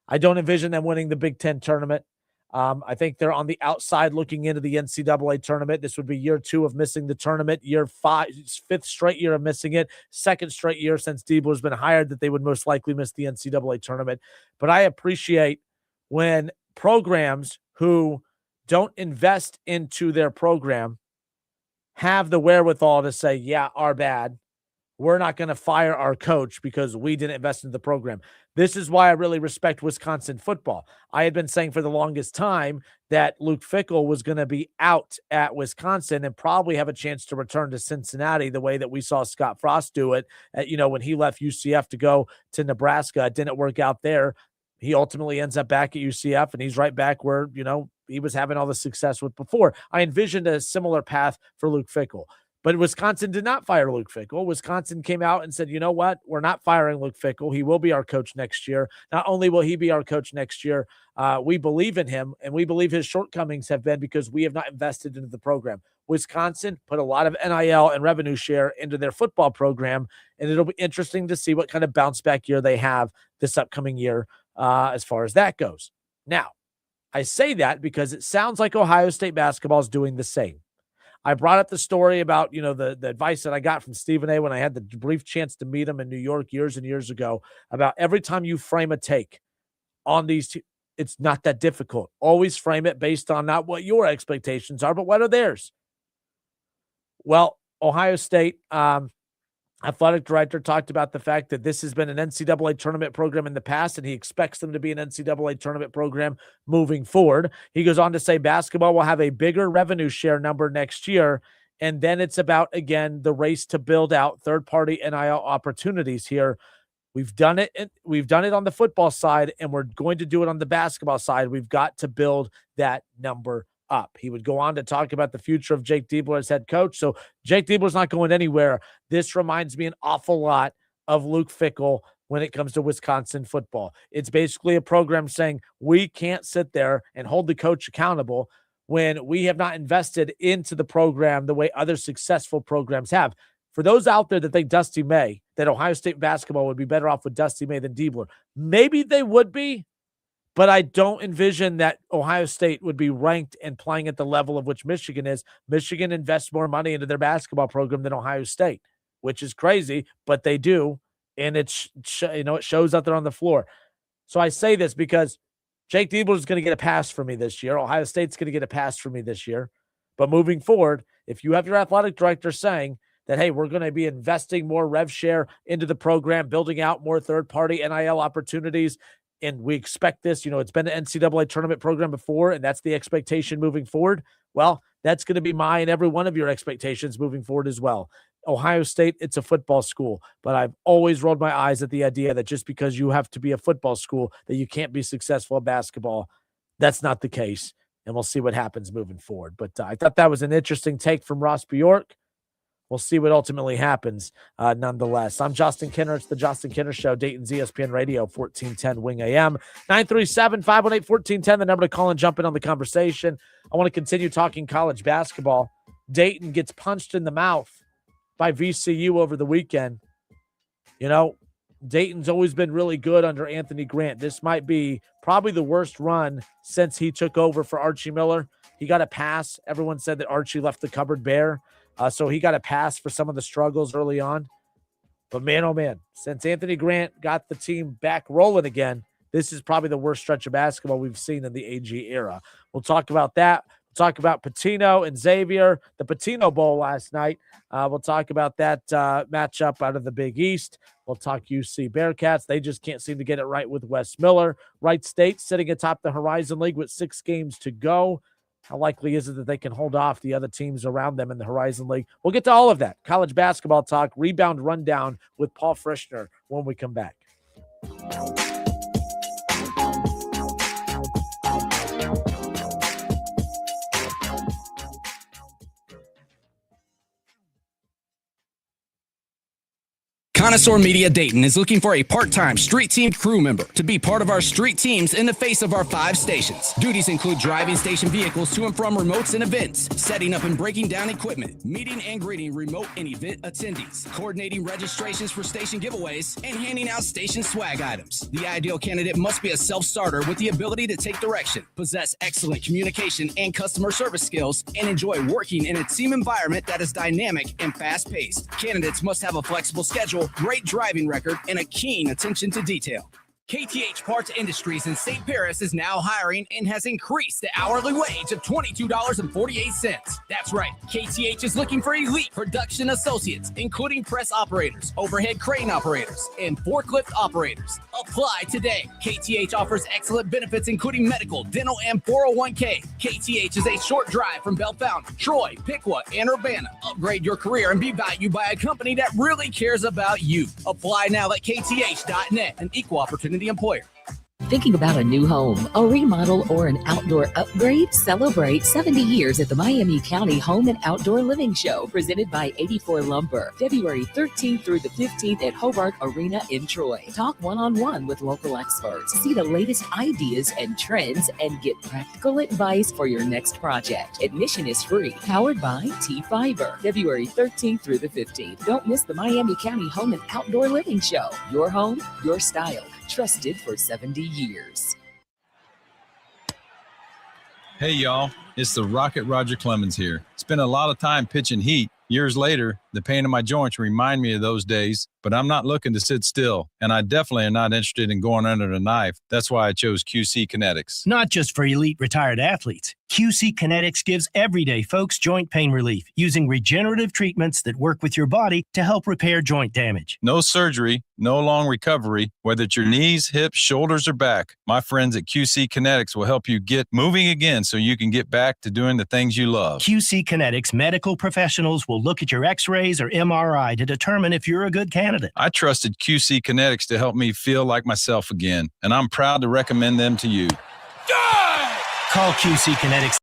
I don't envision them winning the Big Ten tournament. I think they're on the outside looking into the NCAA tournament. This would be year 2 of missing the tournament, fifth straight year of missing it, second straight year since Diebler's been hired that they would most likely miss the NCAA tournament. But I appreciate when programs who don't invest into their program have the wherewithal to say, yeah, our bad. We're not going to fire our coach because we didn't invest in the program. This is why I really respect Wisconsin football. I had been saying for the longest time that Luke Fickell was going to be out at Wisconsin and probably have a chance to return to Cincinnati the way that we saw Scott Frost do it. When he left UCF to go to Nebraska, it didn't work out there. He ultimately ends up back at UCF, and he's right back where, he was having all the success with before. I envisioned a similar path for Luke Fickell. But Wisconsin did not fire Luke Fickell. Wisconsin came out and said, you know what? We're not firing Luke Fickell. He will be our coach next year. Not only will he be our coach next year, we believe in him, and we believe his shortcomings have been because we have not invested into the program. Wisconsin put a lot of NIL and revenue share into their football program, and it'll be interesting to see what kind of bounce back year they have this upcoming year as far as that goes. Now, I say that because it sounds like Ohio State basketball is doing the same. I brought up the story about, the advice that I got from Stephen A. when I had the brief chance to meet him in New York years and years ago about every time you frame a take on these it's not that difficult. Always frame it based on not what your expectations are, but what are theirs. Well, Ohio State athletic director talked about the fact that this has been an NCAA tournament program in the past, and he expects them to be an NCAA tournament program moving forward. He goes on to say basketball will have a bigger revenue share number next year, and then it's about, again, the race to build out third-party NIL opportunities here. We've done it. We've done it on the football side, and we're going to do it on the basketball side. We've got to build that number up. He would go on to talk about the future of Jake Diebler as head coach. So Jake Diebler's not going anywhere. This reminds me an awful lot of Luke Fickell when it comes to Wisconsin football. It's basically a program saying we can't sit there and hold the coach accountable when we have not invested into the program the way other successful programs have. For those out there that think Dusty May, that Ohio State basketball would be better off with Dusty May than Diebler, maybe they would be, but I don't envision that Ohio State would be ranked and playing at the level of which Michigan is. Michigan invests more money into their basketball program than Ohio State, which is crazy, but they do, and it shows out there on the floor. So I say this because Jake Diebler is going to get a pass for me this year. Ohio State's going to get a pass for me this year. But moving forward, if you have your athletic director saying that, hey, we're going to be investing more rev share into the program, building out more third-party NIL opportunities, and we expect this, it's been an NCAA tournament program before, and that's the expectation moving forward. Well, that's going to be my and every one of your expectations moving forward as well. Ohio State, it's a football school, but I've always rolled my eyes at the idea that just because you have to be a football school, that you can't be successful at basketball. That's not the case, and we'll see what happens moving forward. But I thought that was an interesting take from Ross Bjork. We'll see what ultimately happens nonetheless. I'm Justin Kinner. It's the Justin Kinner Show, Dayton's ESPN Radio, 1410 Wing AM. 937-518-1410, the number to call and jump in on the conversation. I want to continue talking college basketball. Dayton gets punched in the mouth by VCU over the weekend. Dayton's always been really good under Anthony Grant. This might be probably the worst run since he took over for Archie Miller. He got a pass. Everyone said that Archie left the cupboard bare. So he got a pass for some of the struggles early on. But man, oh man, since Anthony Grant got the team back rolling again, this is probably the worst stretch of basketball we've seen in the AG era. We'll talk about that. We'll talk about Patino and Xavier, the Patino Bowl last night. We'll talk about that matchup out of the Big East. We'll talk UC Bearcats. They just can't seem to get it right with Wes Miller. Wright State sitting atop the Horizon League with 6 games to go. How likely is it that they can hold off the other teams around them in the Horizon League? We'll get to all of that. College basketball talk, Rebound Rundown with Paul Frischner when we come back. Connoisseur Media Dayton is looking for a part-time street team crew member to be part of our street teams in the face of our 5 stations. Duties include driving station vehicles to and from remotes and events, setting up and breaking down equipment, meeting and greeting remote and event attendees, coordinating registrations for station giveaways, and handing out station swag items. The ideal candidate must be a self-starter with the ability to take direction, possess excellent communication and customer service skills, and enjoy working in a team environment that is dynamic and fast-paced. Candidates must have a flexible schedule, great driving record, and a keen attention to detail. KTH Parts Industries in St. Paris is now hiring and has increased the hourly wage of $22.48. That's right, KTH is looking for elite production associates, including press operators, overhead crane operators, and forklift operators. Apply today. KTH offers excellent benefits, including medical, dental, and 401k. KTH is a short drive from Bellefonte, Troy, Piqua, and Urbana. Upgrade your career and be valued by a company that really cares about you. Apply now at kth.net, an equal opportunity employer. Thinking about a new home, a remodel, or an outdoor upgrade? Celebrate 70 years at the Miami County Home and Outdoor Living Show, presented by 84 Lumber, February 13th through the 15th at Hobart Arena in Troy. Talk one-on-one with local experts, see the latest ideas and trends, and get practical advice for your next project. Admission is free, powered by T-Fiber, February 13th through the 15th. Don't miss the Miami County Home and Outdoor Living Show. Your home, your style. Trusted for 70 years. Hey, y'all. It's the Rocket Roger Clemens here. Spent a lot of time pitching heat. Years later, the pain in my joints remind me of those days, but I'm not looking to sit still, and I definitely am not interested in going under the knife. That's why I chose QC Kinetics. Not just for elite retired athletes. QC Kinetics gives everyday folks joint pain relief using regenerative treatments that work with your body to help repair joint damage. No surgery, no long recovery, whether it's your knees, hips, shoulders, or back. My friends at QC Kinetics will help you get moving again so you can get back to doing the things you love. QC Kinetics medical professionals will look at your x-rays or MRI to determine if you're a good candidate. I trusted QC Kinetics to help me feel like myself again, and I'm proud to recommend them to you. Call QC Kinetics.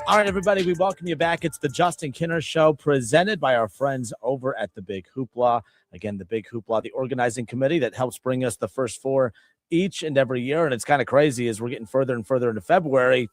All right, everybody, we welcome you back. It's the Justin Kinner Show, presented by our friends over at the Big Hoopla. Again, the Big Hoopla, the organizing committee that helps bring us the first 4 each and every year. And it's kind of crazy as we're getting further and further into February.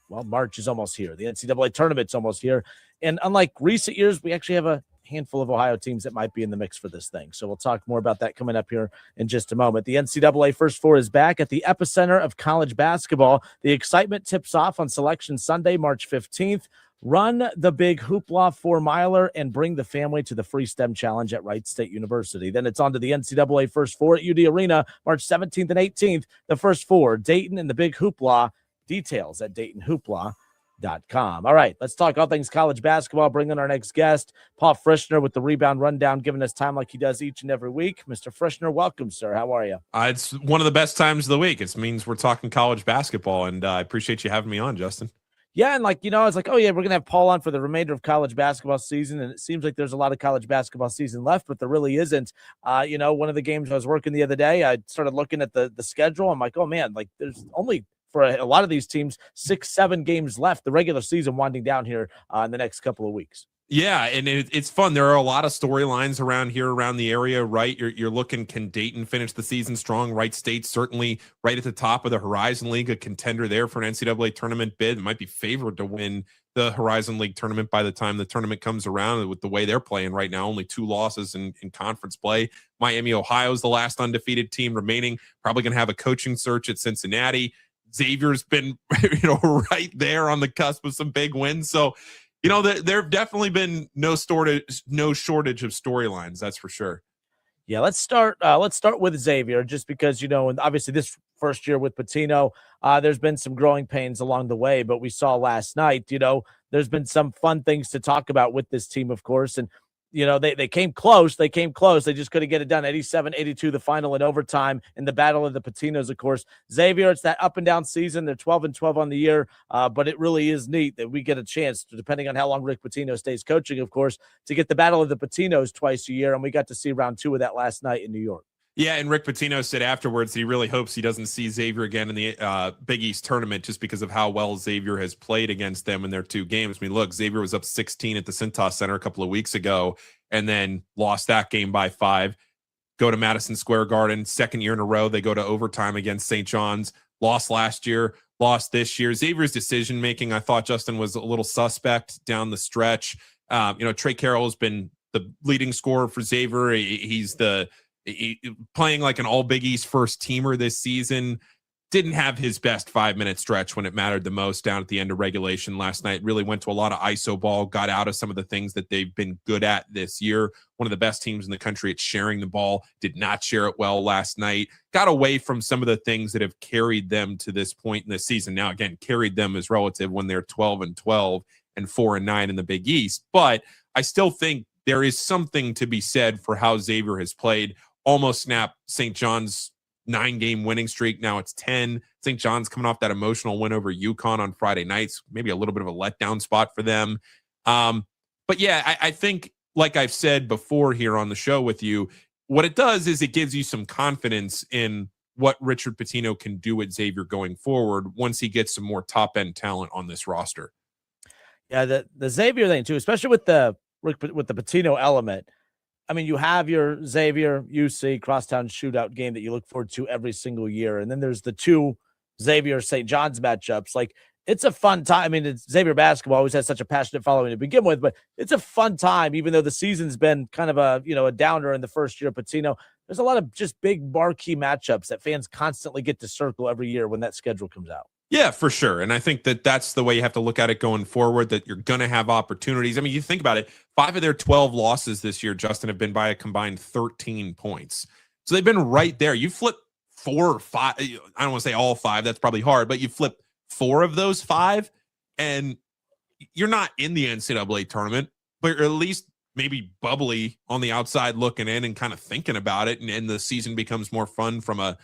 Well, March is almost here. The NCAA tournament's almost here. And unlike recent years, we actually have a handful of Ohio teams that might be in the mix for this thing. So we'll talk more about that coming up here in just a moment. The NCAA First Four is back at the epicenter of college basketball. The excitement tips off on Selection Sunday, March 15th. Run the Big Hoopla 4-miler and bring the family to the Free STEM Challenge at Wright State University. Then it's on to the NCAA First Four at UD Arena, March 17th and 18th. The First Four, Dayton and the Big Hoopla. Details at DaytonHoopla.com. All right, let's talk all things college basketball. Bring in our next guest, Paul Frischner with the Rebound Rundown, giving us time like he does each and every week. Mr. Frischner, welcome, sir. How are you? It's one of the best times of the week. It means we're talking college basketball, and I appreciate you having me on, Justin. Yeah, and it's like, oh, yeah, we're going to have Paul on for the remainder of college basketball season, and it seems like there's a lot of college basketball season left, but there really isn't. One of the games I was working the other day, I started looking at the schedule. I'm like, oh, man, there's only – for a lot of these teams, 6-7 games left, the regular season winding down here in the next couple of weeks. Yeah, and it's fun. There are a lot of storylines around the area, right? You're looking, can Dayton finish the season strong? Wright State certainly right at the top of the Horizon League, a contender there for an NCAA tournament bid. It might be favored to win the Horizon League tournament by the time the tournament comes around with the way they're playing right now. Only 2 losses in conference play. Miami, Ohio is the last undefeated team remaining. Probably going to have a coaching search at Cincinnati. Xavier's been, right there on the cusp of some big wins. So, there have definitely been no shortage of storylines. That's for sure. Yeah, let's start with Xavier, just because, and obviously this first year with Pitino, there's been some growing pains along the way, but we saw last night, there's been some fun things to talk about with this team, of course. And, they came close. They just couldn't get it done. 87-82, the final in overtime in the battle of the Patinos, of course. Xavier, it's that up and down season. They're 12-12 on the year, but it really is neat that we get a chance, depending on how long Rick Pitino stays coaching, of course, to get the battle of the Patinos twice a year. And we got to see round 2 of that last night in New York. Yeah, and Rick Pitino said afterwards he really hopes he doesn't see Xavier again in the Big East tournament just because of how well Xavier has played against them in their 2 games. I mean, look, Xavier was up 16 at the Cintas Center a couple of weeks ago and then lost that game by 5. Go to Madison Square Garden, second year in a row. They go to overtime against St. John's. Lost last year, lost this year. Xavier's decision-making, I thought, Justin, was a little suspect down the stretch. Trey Carroll has been the leading scorer for Xavier. He's playing like an all Big East first teamer this season. Didn't have his best 5-minute stretch when it mattered the most down at the end of regulation last night. Really went to a lot of ISO ball, got out of some of the things that they've been good at this year. One of the best teams in the country at sharing the ball, did not share it well last night. Got away from some of the things that have carried them to this point in the season. Now, again, carried them is relative when they're 12-12 and 4-9 in the Big East. But I still think there is something to be said for how Xavier has played. Almost snapped St. John's 9-game winning streak. Now it's 10. St. John's coming off that emotional win over UConn on Friday nights. Maybe a little bit of a letdown spot for them. But yeah, I think, like I've said before here on the show with you, what it does is it gives you some confidence in what Richard Pitino can do at Xavier going forward once he gets some more top-end talent on this roster. Yeah, the Xavier thing too, especially with the Pitino element. I mean, you have your Xavier UC crosstown shootout game that you look forward to every single year. And then there's the 2 Xavier St. John's matchups. Like, it's a fun time. I mean, it's Xavier basketball always has such a passionate following to begin with, but it's a fun time, even though the season's been kind of a downer in the first year of Pitino. There's a lot of just big marquee matchups that fans constantly get to circle every year when that schedule comes out. Yeah, for sure. And I think that that's the way you have to look at it going forward, that you're going to have opportunities. I mean, you think about it, 5 of their 12 losses this year, Justin, have been by a combined 13 points. So they've been right there. You flip 4 or 5. I don't want to say all 5. That's probably hard, but you flip 4 of those 5 and you're not in the NCAA tournament, but you're at least maybe bubbly on the outside looking in and kind of thinking about it. And the season becomes more fun from a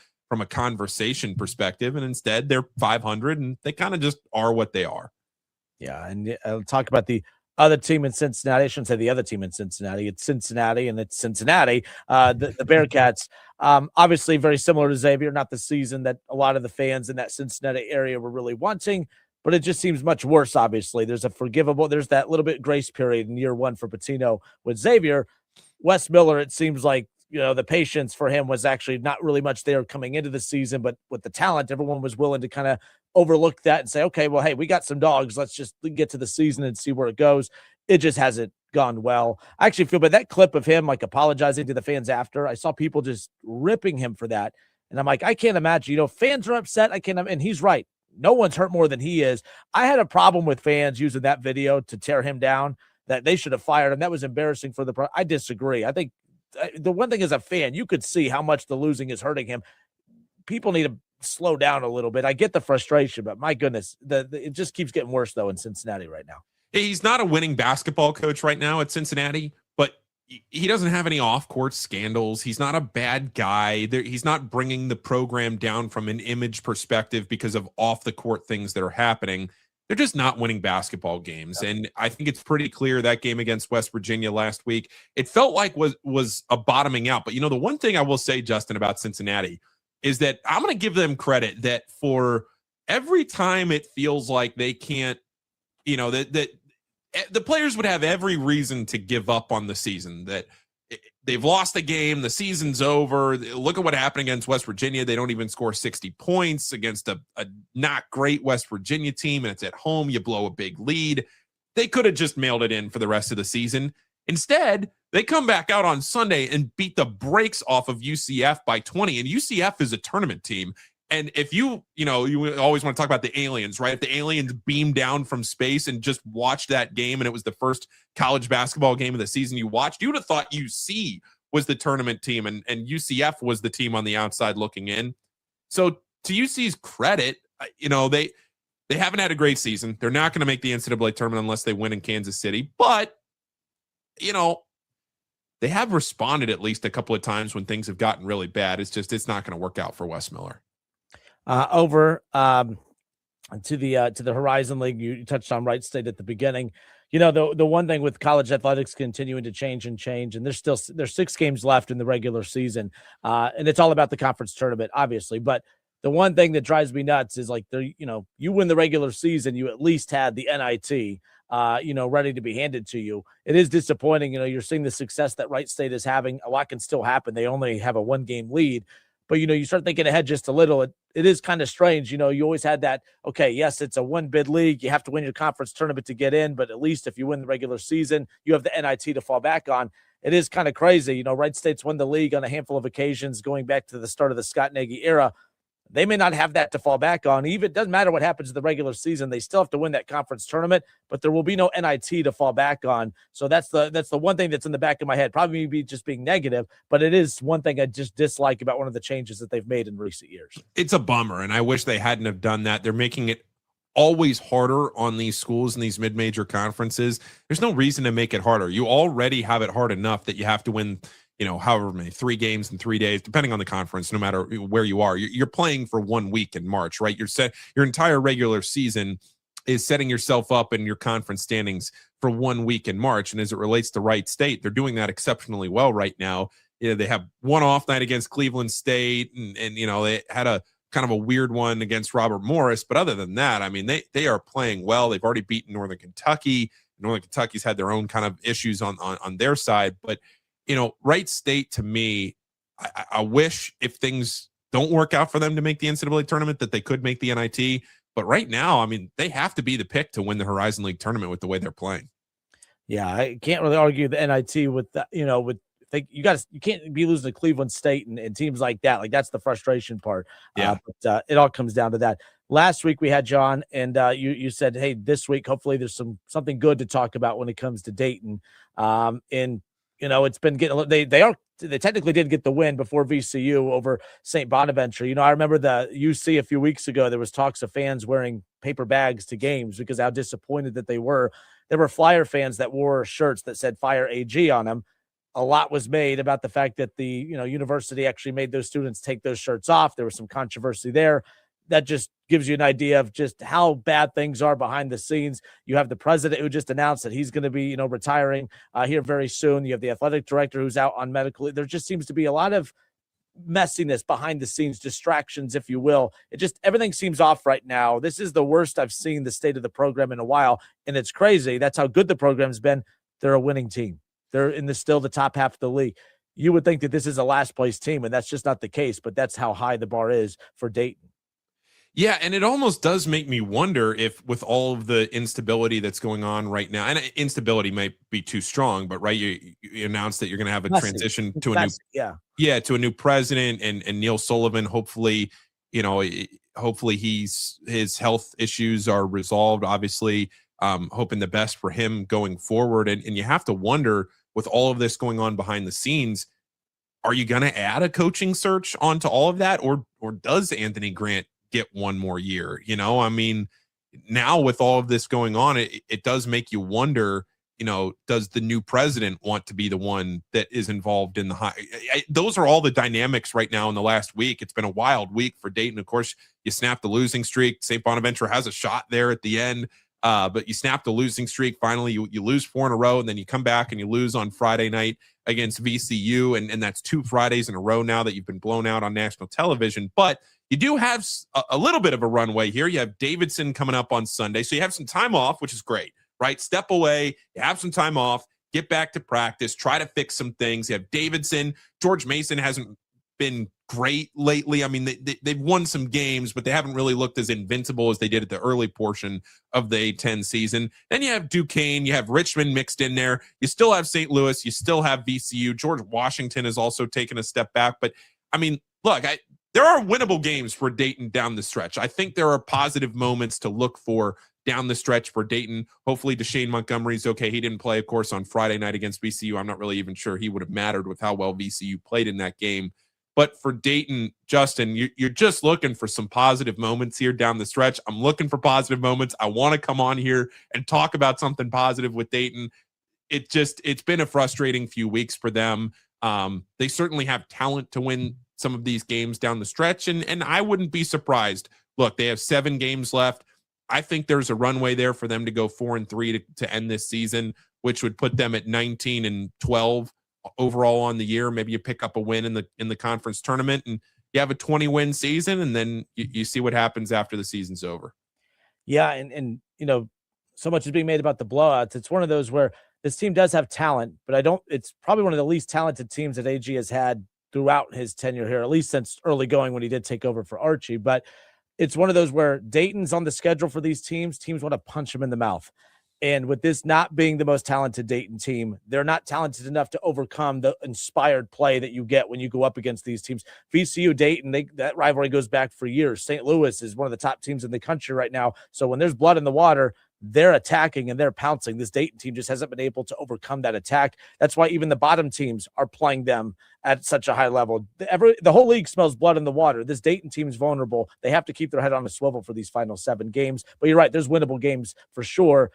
conversation perspective, and instead they're 500 and they kind of just are what they are. Yeah, and I'll talk about the other team in Cincinnati. I shouldn't say the other team in Cincinnati. It's Cincinnati, and it's Cincinnati. The Bearcats, obviously very similar to Xavier, not the season that a lot of the fans in that Cincinnati area were really wanting, but it just seems much worse, obviously. There's that little bit grace period in year 1 for Pitino. With Xavier, Wes Miller, it seems like, the patience for him was actually not really much there coming into the season, but with the talent, everyone was willing to kind of overlook that and say, okay, well, hey, we got some dogs. Let's just get to the season and see where it goes. It just hasn't gone well. I actually feel bad. That clip of him, like, apologizing to the fans after, I saw people just ripping him for that. And I'm like, I can't imagine, fans are upset. And he's right. No one's hurt more than he is. I had a problem with fans using that video to tear him down, that they should have fired him. That was embarrassing for I disagree. I think the one thing as a fan, you could see how much the losing is hurting him. People need to slow down a little bit. I get the frustration, but my goodness, it just keeps getting worse though in Cincinnati right now. He's not a winning basketball coach right now at Cincinnati, but he doesn't have any off-court scandals. He's not a bad guy. He's not bringing the program down from an image perspective because of off-the-court things that are happening. They're just not winning basketball games. And I think it's pretty clear that game against West Virginia last week, it felt like was a bottoming out. But, the one thing I will say, Justin, about Cincinnati is that I'm going to give them credit that for every time it feels like they can't, that the players would have every reason to give up on the season, that they've lost the game, the season's over. Look at what happened against West Virginia. They don't even score 60 points against a not great West Virginia team, and it's at home. You blow a big lead. They could have just mailed it in for the rest of the season. Instead, they come back out on Sunday and beat the brakes off of UCF by 20, and UCF is a tournament team. And if you always want to talk about the aliens, right? If the aliens beamed down from space and just watched that game and it was the first college basketball game of the season you watched, you would have thought UC was the tournament team and UCF was the team on the outside looking in. So to UC's credit, they haven't had a great season. They're not going to make the NCAA tournament unless they win in Kansas City. But, they have responded at least a couple of times when things have gotten really bad. It's not going to work out for Wes Miller. Over to the Horizon League, you touched on Wright State at the beginning. The one thing with college athletics continuing to change, and there's 6 games left in the regular season, and it's all about the conference tournament, obviously. But the one thing that drives me nuts is you win the regular season, you at least had the NIT, ready to be handed to you. It is disappointing. You're seeing the success that Wright State is having. A lot can still happen. They only have a 1-game lead. But, you start thinking ahead just a little. It is kind of strange. You always had that, okay, yes, it's a 1-bid league. You have to win your conference tournament to get in. But at least if you win the regular season, you have the NIT to fall back on. It is kind of crazy. Wright State's won the league on a handful of occasions going back to the start of the Scott Nagy era. They may not have that to fall back on. Even it doesn't matter what happens in the regular season. They still have to win that conference tournament, but there will be no NIT to fall back on. So that's the one thing that's in the back of my head. Probably be just being negative, but it is one thing I just dislike about one of the changes that they've made in recent years. It's a bummer, and I wish they hadn't have done that. They're making it always harder on these schools and these mid-major conferences. There's no reason to make it harder. You already have it hard enough that you have to win however many 3 games in 3 days, depending on the conference, no matter where you are. You're playing for 1 week in March, right? Your entire regular season is setting yourself up in your conference standings for 1 week in March. And as it relates to Wright State, they're doing that exceptionally well right now. They have one off night against Cleveland State, and they had a kind of a weird one against Robert Morris. But other than that, I mean, they are playing well. They've already beaten Northern Kentucky. Northern Kentucky's had their own kind of issues on their side, but Wright State, to me, I wish if things don't work out for them to make the NCAA tournament that they could make the NIT. But right now, I mean, they have to be the pick to win the Horizon League tournament with the way they're playing. Yeah, I can't really argue the NIT with that. You can't be losing to Cleveland State and teams like that. Like, that's the frustration part. Yeah. But it all comes down to that. Last week we had John, and you said, hey, this week hopefully there's something good to talk about when it comes to Dayton. It's been getting they technically did get the win before VCU over St. Bonaventure. I remember the UC a few weeks ago, there was talks of fans wearing paper bags to games because how disappointed that they were. There were Flyer fans that wore shirts that said Fire AG on them. A lot was made about the fact that the university actually made those students take those shirts off. There was some controversy there. That just gives you an idea of just how bad things are behind the scenes. You have the president who just announced that he's going to be, retiring here very soon. You have the athletic director who's out on medical. There just seems to be a lot of messiness behind the scenes, distractions, if you will. Everything seems off right now. This is the worst I've seen the state of the program in a while. And it's crazy. That's how good the program's been. They're a winning team. They're still the top half of the league. You would think that this is a last place team, and that's just not the case, but that's how high the bar is for Dayton. Yeah, and it almost does make me wonder if with all of the instability that's going on right now, and instability might be too strong, but right, you announced that you're going to have a transition to a new president and Neil Sullivan. Hopefully, his health issues are resolved. Obviously, hoping the best for him going forward. And you have to wonder with all of this going on behind the scenes, are you going to add a coaching search onto all of that, or does Anthony Grant get one more year? I mean, now with all of this going on, it does make you wonder, does the new president want to be the one that is involved in those are all the dynamics right now in the last week. It's been a wild week for Dayton. Of course, you snap the losing streak. St. Bonaventure has a shot there at the end. But you snap the losing streak. Finally, you lose 4 in a row, and then you come back and you lose on Friday night against VCU. And that's 2 Fridays in a row now that you've been blown out on national television. But you do have a little bit of a runway here. You have Davidson coming up on Sunday. So you have some time off, which is great, right? Step away. You have some time off. Get back to practice. Try to fix some things. You have Davidson. George Mason hasn't been great lately. I mean, they've won some games, but they haven't really looked as invincible as they did at the early portion of the A-10 season. Then you have Duquesne, you have Richmond mixed in there. You still have St. Louis, you still have VCU. George Washington has also taken a step back. But I mean, look, there are winnable games for Dayton down the stretch. I think there are positive moments to look for down the stretch for Dayton. Hopefully Deshane Montgomery's okay. He didn't play, of course, on Friday night against VCU. I'm not really even sure he would have mattered with how well VCU played in that game. But for Dayton, Justin, you're just looking for some positive moments here down the stretch. I'm looking for positive moments. I want to come on here and talk about something positive with Dayton. It's been a frustrating few weeks for them. They certainly have talent to win some of these games down the stretch, and I wouldn't be surprised. Look, they have 7 games left. I think there's a runway there for them to go 4-3 to end this season, which would put them at 19-12 overall on the year. Maybe you pick up a win in the conference tournament, and you have a 20-win season, and then you see what happens after the season's over. Yeah, and so much is being made about the blowouts. It's one of those where this team does have talent, but it's probably one of the least talented teams that AG has had throughout his tenure here, at least since early going when he did take over for Archie. But it's one of those where Dayton's on the schedule for these teams want to punch him in the mouth. And with this not being the most talented Dayton team, they're not talented enough to overcome the inspired play that you get when you go up against these teams. VCU, Dayton, that rivalry goes back for years. St. Louis is one of the top teams in the country right now. So when there's blood in the water, they're attacking and they're pouncing. This Dayton team just hasn't been able to overcome that attack. That's why even the bottom teams are playing them at such a high level. The whole league smells blood in the water. This Dayton team's vulnerable. They have to keep their head on a swivel for these final 7 games. But you're right, there's winnable games for sure.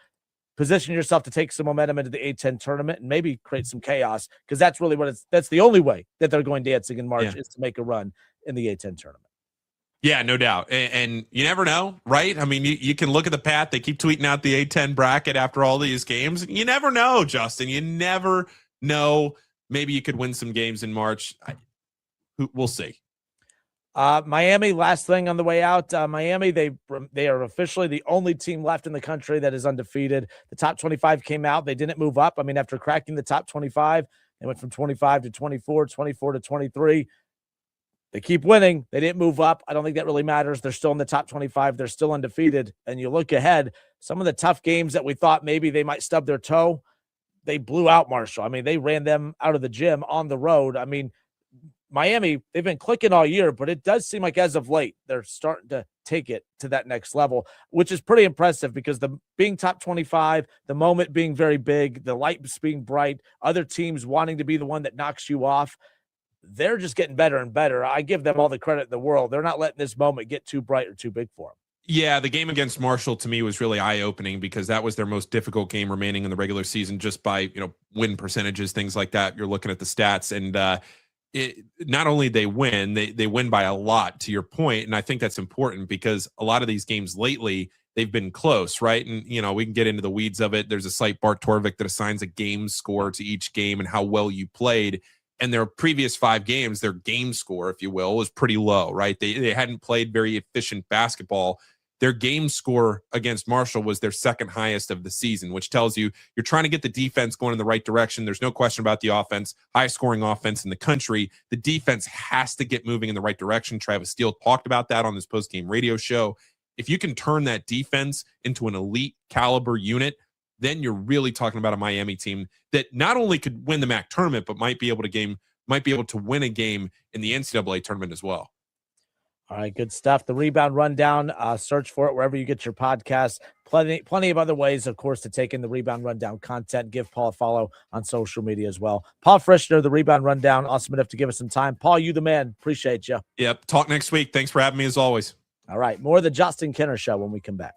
Position yourself to take some momentum into the A10 tournament and maybe create some chaos, because that's really that's the only way that they're going dancing in March is to make a run in the A10 tournament. Yeah, no doubt. And you never know, right? I mean, you can look at the path. They keep tweeting out the A10 bracket after all these games. You never know, Justin. You never know. Maybe you could win some games in March. We'll see. Miami, last thing on the way out. Miami, they are officially the only team left in the country that is undefeated. The top 25 came out. They didn't move up. I mean, after cracking the top 25, they went from 25 to 24, 24 to 23. They keep winning. They didn't move up. I don't think that really matters. They're still in the top 25. They're still undefeated. And you look ahead, some of the tough games that we thought maybe they might stub their toe, they blew out Marshall. I mean, they ran them out of the gym on the road. I mean, Miami, they've been clicking all year, but it does seem like as of late, they're starting to take it to that next level, which is pretty impressive because being top 25, the moment being very big, the lights being bright, other teams wanting to be the one that knocks you off, they're just getting better and better. I give them all the credit in the world. They're not letting this moment get too bright or too big for them. Yeah, the game against Marshall to me was really eye-opening because that was their most difficult game remaining in the regular season just by, win percentages, things like that. You're looking at the stats and not only they win, they win by a lot, to your point. And I think that's important because a lot of these games lately, they've been close, right? And, we can get into the weeds of it. There's a site, Bart Torvik, that assigns a game score to each game and how well you played. And their previous 5 games, their game score, if you will, was pretty low, right? They hadn't played very efficient basketball. Their game score against Marshall was their second highest of the season, which tells you you're trying to get the defense going in the right direction. There's no question about the offense, highest scoring offense in the country. The defense has to get moving in the right direction. Travis Steele talked about that on this post-game radio show. If you can turn that defense into an elite caliber unit, then you're really talking about a Miami team that not only could win the MAC tournament, but might be able to win a game in the NCAA tournament as well. All right, good stuff. The Rebound Rundown, search for it wherever you get your podcasts. Plenty of other ways, of course, to take in the Rebound Rundown content. Give Paul a follow on social media as well. Paul Frischner, the Rebound Rundown, awesome enough to give us some time. Paul, you the man. Appreciate you. Yep. Talk next week. Thanks for having me as always. All right, more of the Justin Kinner Show when we come back.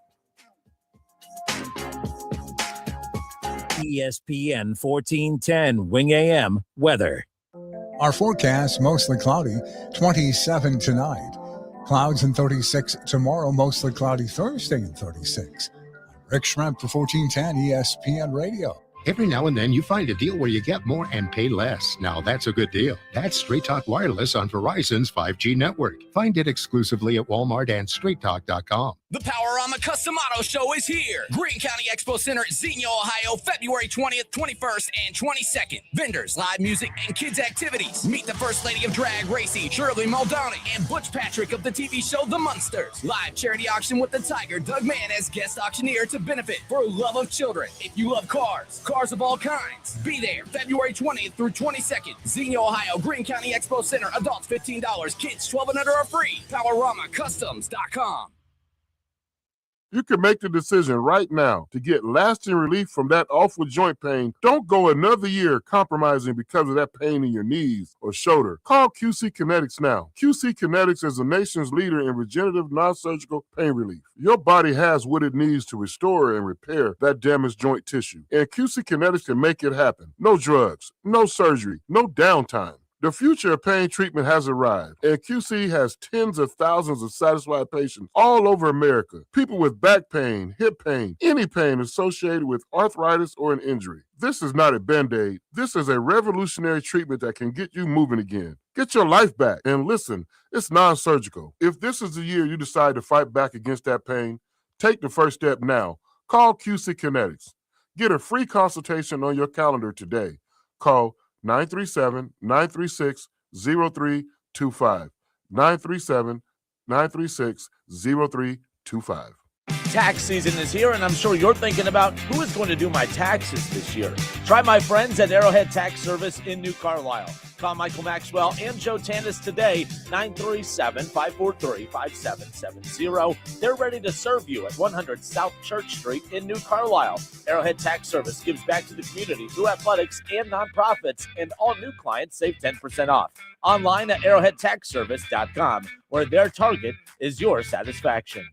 ESPN 1410 Wing AM weather. Our forecast mostly cloudy, 27 tonight. Clouds and 36 tomorrow, mostly cloudy Thursday and 36. I'm Rick Schremp for 1410 ESPN Radio. Every now and then you find a deal where you get more and pay less. Now that's a good deal. That's Straight Talk Wireless on Verizon's 5G network. Find it exclusively at Walmart and StraightTalk.com. The Powerama Custom Auto Show is here. Green County Expo Center at Xenia, Ohio, February 20th, 21st, and 22nd. Vendors, live music, and kids' activities. Meet the First Lady of Drag Racing, Shirley Muldowney, and Butch Patrick of the TV show The Munsters. Live charity auction with the Tiger, Doug Mann, as guest auctioneer to benefit for love of children. If you love cars, cars of all kinds. Be there February 20th through 22nd. Xenia, Ohio, Greene County Expo Center. Adults $15. Kids 12 and under are free. PoweramaCustoms.com. You can make the decision right now to get lasting relief from that awful joint pain. Don't go another year compromising because of that pain in your knees or shoulder. Call QC Kinetics now. QC Kinetics is the nation's leader in regenerative non-surgical pain relief. Your body has what it needs to restore and repair that damaged joint tissue. And QC Kinetics can make it happen. No drugs, no surgery, no downtime. The future of pain treatment has arrived, and QC has tens of thousands of satisfied patients all over America. People with back pain, hip pain, any pain associated with arthritis or an injury. This is not a Band-Aid. This is a revolutionary treatment that can get you moving again. Get your life back. And listen, it's non-surgical. If this is the year you decide to fight back against that pain, take the first step now. Call QC Kinetics. Get a free consultation on your calendar today. Call 937-936-0325. 937-936-0325. Tax season is here, and I'm sure you're thinking about who is going to do my taxes this year. Try my friends at Arrowhead Tax Service in New Carlisle. Call Michael Maxwell and Joe Tanis today, 937-543-5770. They're ready to serve you at 100 South Church Street in New Carlisle. Arrowhead Tax Service gives back to the community through athletics and nonprofits, and all new clients save 10% off. Online at arrowheadtaxservice.com, where their target is your satisfaction.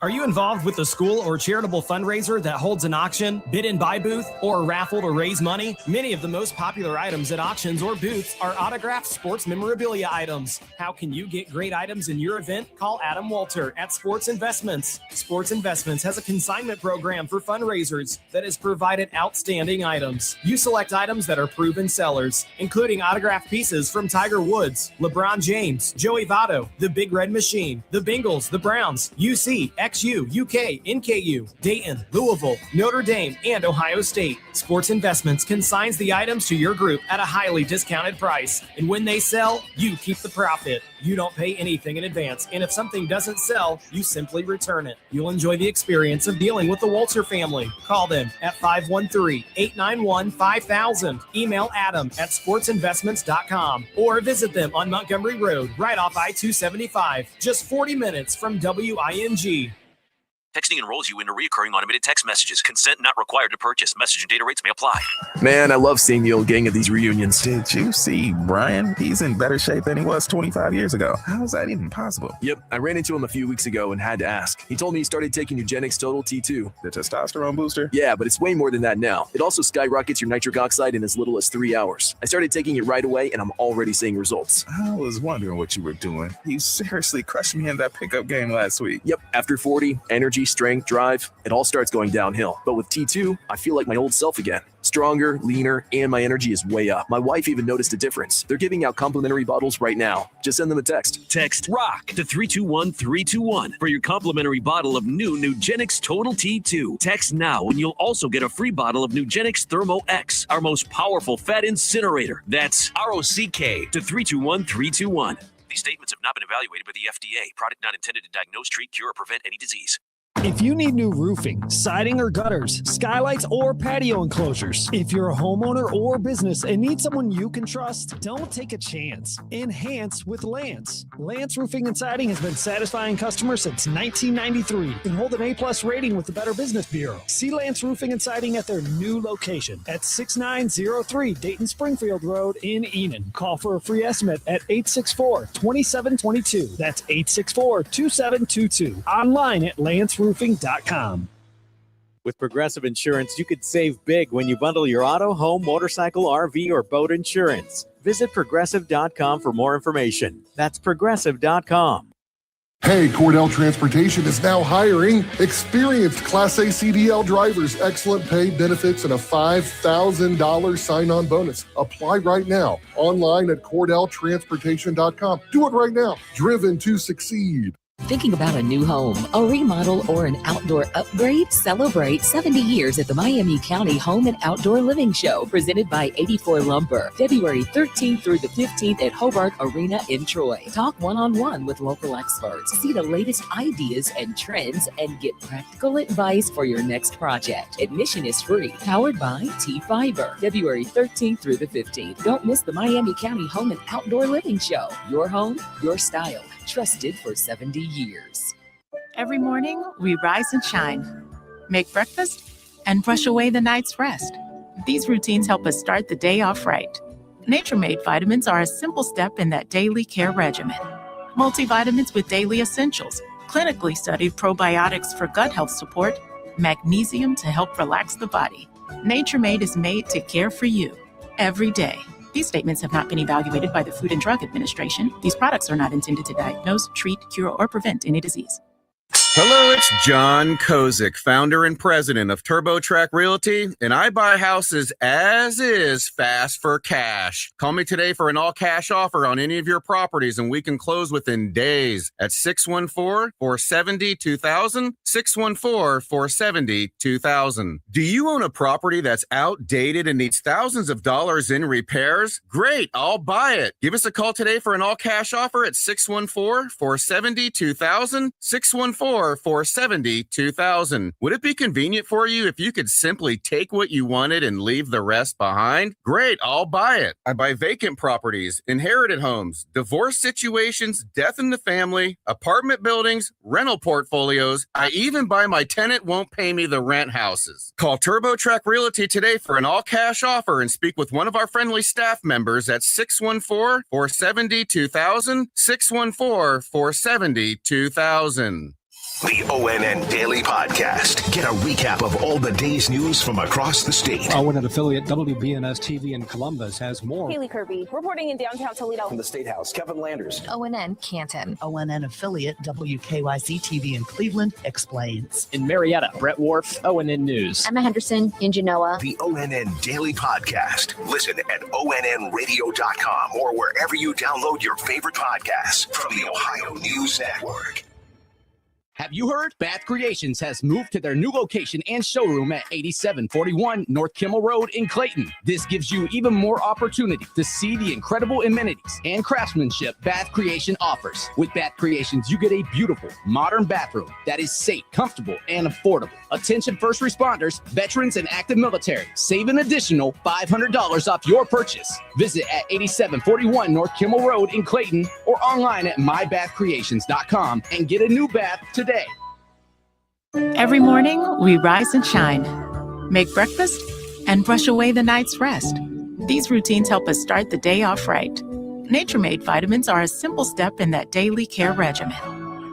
Are you involved with a school or charitable fundraiser that holds an auction, bid and buy booth, or a raffle to raise money? Many of the most popular items at auctions or booths are autographed sports memorabilia items. How can you get great items in your event? Call Adam Walter at Sports Investments. Sports Investments has a consignment program for fundraisers that has provided outstanding items. You select items that are proven sellers, including autographed pieces from Tiger Woods, LeBron James, Joey Votto, the Big Red Machine, the Bengals, the Browns, UC, XU, UK, NKU, Dayton, Louisville, Notre Dame, and Ohio State. Sports Investments consigns the items to your group at a highly discounted price. And when they sell, you keep the profit. You don't pay anything in advance. And if something doesn't sell, you simply return it. You'll enjoy the experience of dealing with the Walter family. Call them at 513-891-5000. Email Adam at sportsinvestments.com or visit them on Montgomery Road, right off I-275, just 40 minutes from WING. Texting enrolls you into recurring automated text messages. Consent not required to purchase. Message and data rates may apply. Man, I love seeing the old gang at these reunions. Did you see Brian? He's in better shape than he was 25 years ago. How is that even possible? Yep, I ran into him a few weeks ago and had to ask. He told me he started taking Eugenics Total T2. The testosterone booster? Yeah, but it's way more than that now. It also skyrockets your nitric oxide in as little as 3 hours. I started taking it right away, and I'm already seeing results. I was wondering what you were doing. You seriously crushed me in that pickup game last week. Yep, after 40, energy, strength, drive, it all starts going downhill. But with T2, I feel like my old self again. Stronger, leaner, and my energy is way up. My wife even noticed a difference. They're giving out complimentary bottles right now. Just send them a text. Text ROCK to 321-321 for your complimentary bottle of new Nugenix Total T2. Text now and you'll also get a free bottle of Nugenix Thermo X, our most powerful fat incinerator. That's ROCK to 321-321. These statements have not been evaluated by the FDA. Product not intended to diagnose, treat, cure, or prevent any disease. If you need new roofing, siding or gutters, skylights or patio enclosures, if you're a homeowner or business and need someone you can trust, don't take a chance. Enhance with Lance. Lance Roofing and Siding has been satisfying customers since 1993 and hold an A+ rating with the Better Business Bureau. See Lance Roofing and Siding at their new location at 6903 Dayton Springfield Road in Enon. Call for a free estimate at 864-2722. That's 864-2722. Online at lanceroofing.com. With Progressive Insurance, you could save big when you bundle your auto, home, motorcycle, RV, or boat insurance. Visit Progressive.com for more information. That's Progressive.com. Hey, Cordell Transportation is now hiring experienced Class A CDL drivers, excellent pay, benefits, and a $5,000 sign-on bonus. Apply right now online at CordellTransportation.com. Do it right now. Driven to succeed. Thinking about a new home, a remodel, or an outdoor upgrade? Celebrate 70 years at the Miami County Home and Outdoor Living Show, presented by 84 Lumber, February 13th through the 15th at Hobart Arena in Troy. Talk one-on-one with local experts, see the latest ideas and trends, and get practical advice for your next project. Admission is free, powered by T-Fiber, February 13th through the 15th. Don't miss the Miami County Home and Outdoor Living Show. Your home, your style. Trusted for 70 years. Every morning, we rise and shine, make breakfast, and brush away the night's rest. These routines help us start the day off right. Nature-Made vitamins are a simple step in that daily care regimen. Multivitamins with daily essentials, clinically studied probiotics for gut health support, magnesium to help relax the body. Nature-Made is made to care for you every day. These statements have not been evaluated by the Food and Drug Administration. These products are not intended to diagnose, treat, cure, or prevent any disease. Hello, it's John Kozik, founder and president of TurboTrack Realty, and I buy houses as is, fast for cash. Call me today for an all-cash offer on any of your properties, and we can close within days at 614-470-2000, 614-470-2000. Do you own a property that's outdated and needs thousands of dollars in repairs? Great, I'll buy it. Give us a call today for an all-cash offer at 614-470-2000, 614-470-2000. Would it be convenient for you if you could simply take what you wanted and leave the rest behind? Great, I'll buy it. I buy vacant properties, inherited homes, divorce situations, death in the family, apartment buildings, rental portfolios. I even buy my tenant won't pay me the rent houses. Call TurboTrack Realty today for an all-cash offer and speak with one of our friendly staff members at 614-470-2000, 614-470-2000. The ONN Daily Podcast. Get a recap of all the day's news from across the state. ONN affiliate WBNS TV in Columbus has more. Haley Kirby reporting in downtown Toledo. From the State House, Kevin Landers. ONN Canton. ONN affiliate WKYC TV in Cleveland explains. In Marietta, Brett Wharf, ONN News. Emma Henderson in Genoa. The ONN Daily Podcast. Listen at ONNradio.com or wherever you download your favorite podcasts from the Ohio News Network. Have you heard? Bath Creations has moved to their new location and showroom at 8741 North Kimmel Road in Clayton. This gives you even more opportunity to see the incredible amenities and craftsmanship Bath Creation offers. With Bath Creations, you get a beautiful, modern bathroom that is safe, comfortable, and affordable. Attention first responders, veterans, and active military. Save an additional $500 off your purchase. Visit at 8741 North Kimmel Road in Clayton or online at mybathcreations.com and get a new bath today. Every morning, we rise and shine, make breakfast, and brush away the night's rest. These routines help us start the day off right. Nature-Made vitamins are a simple step in that daily care regimen.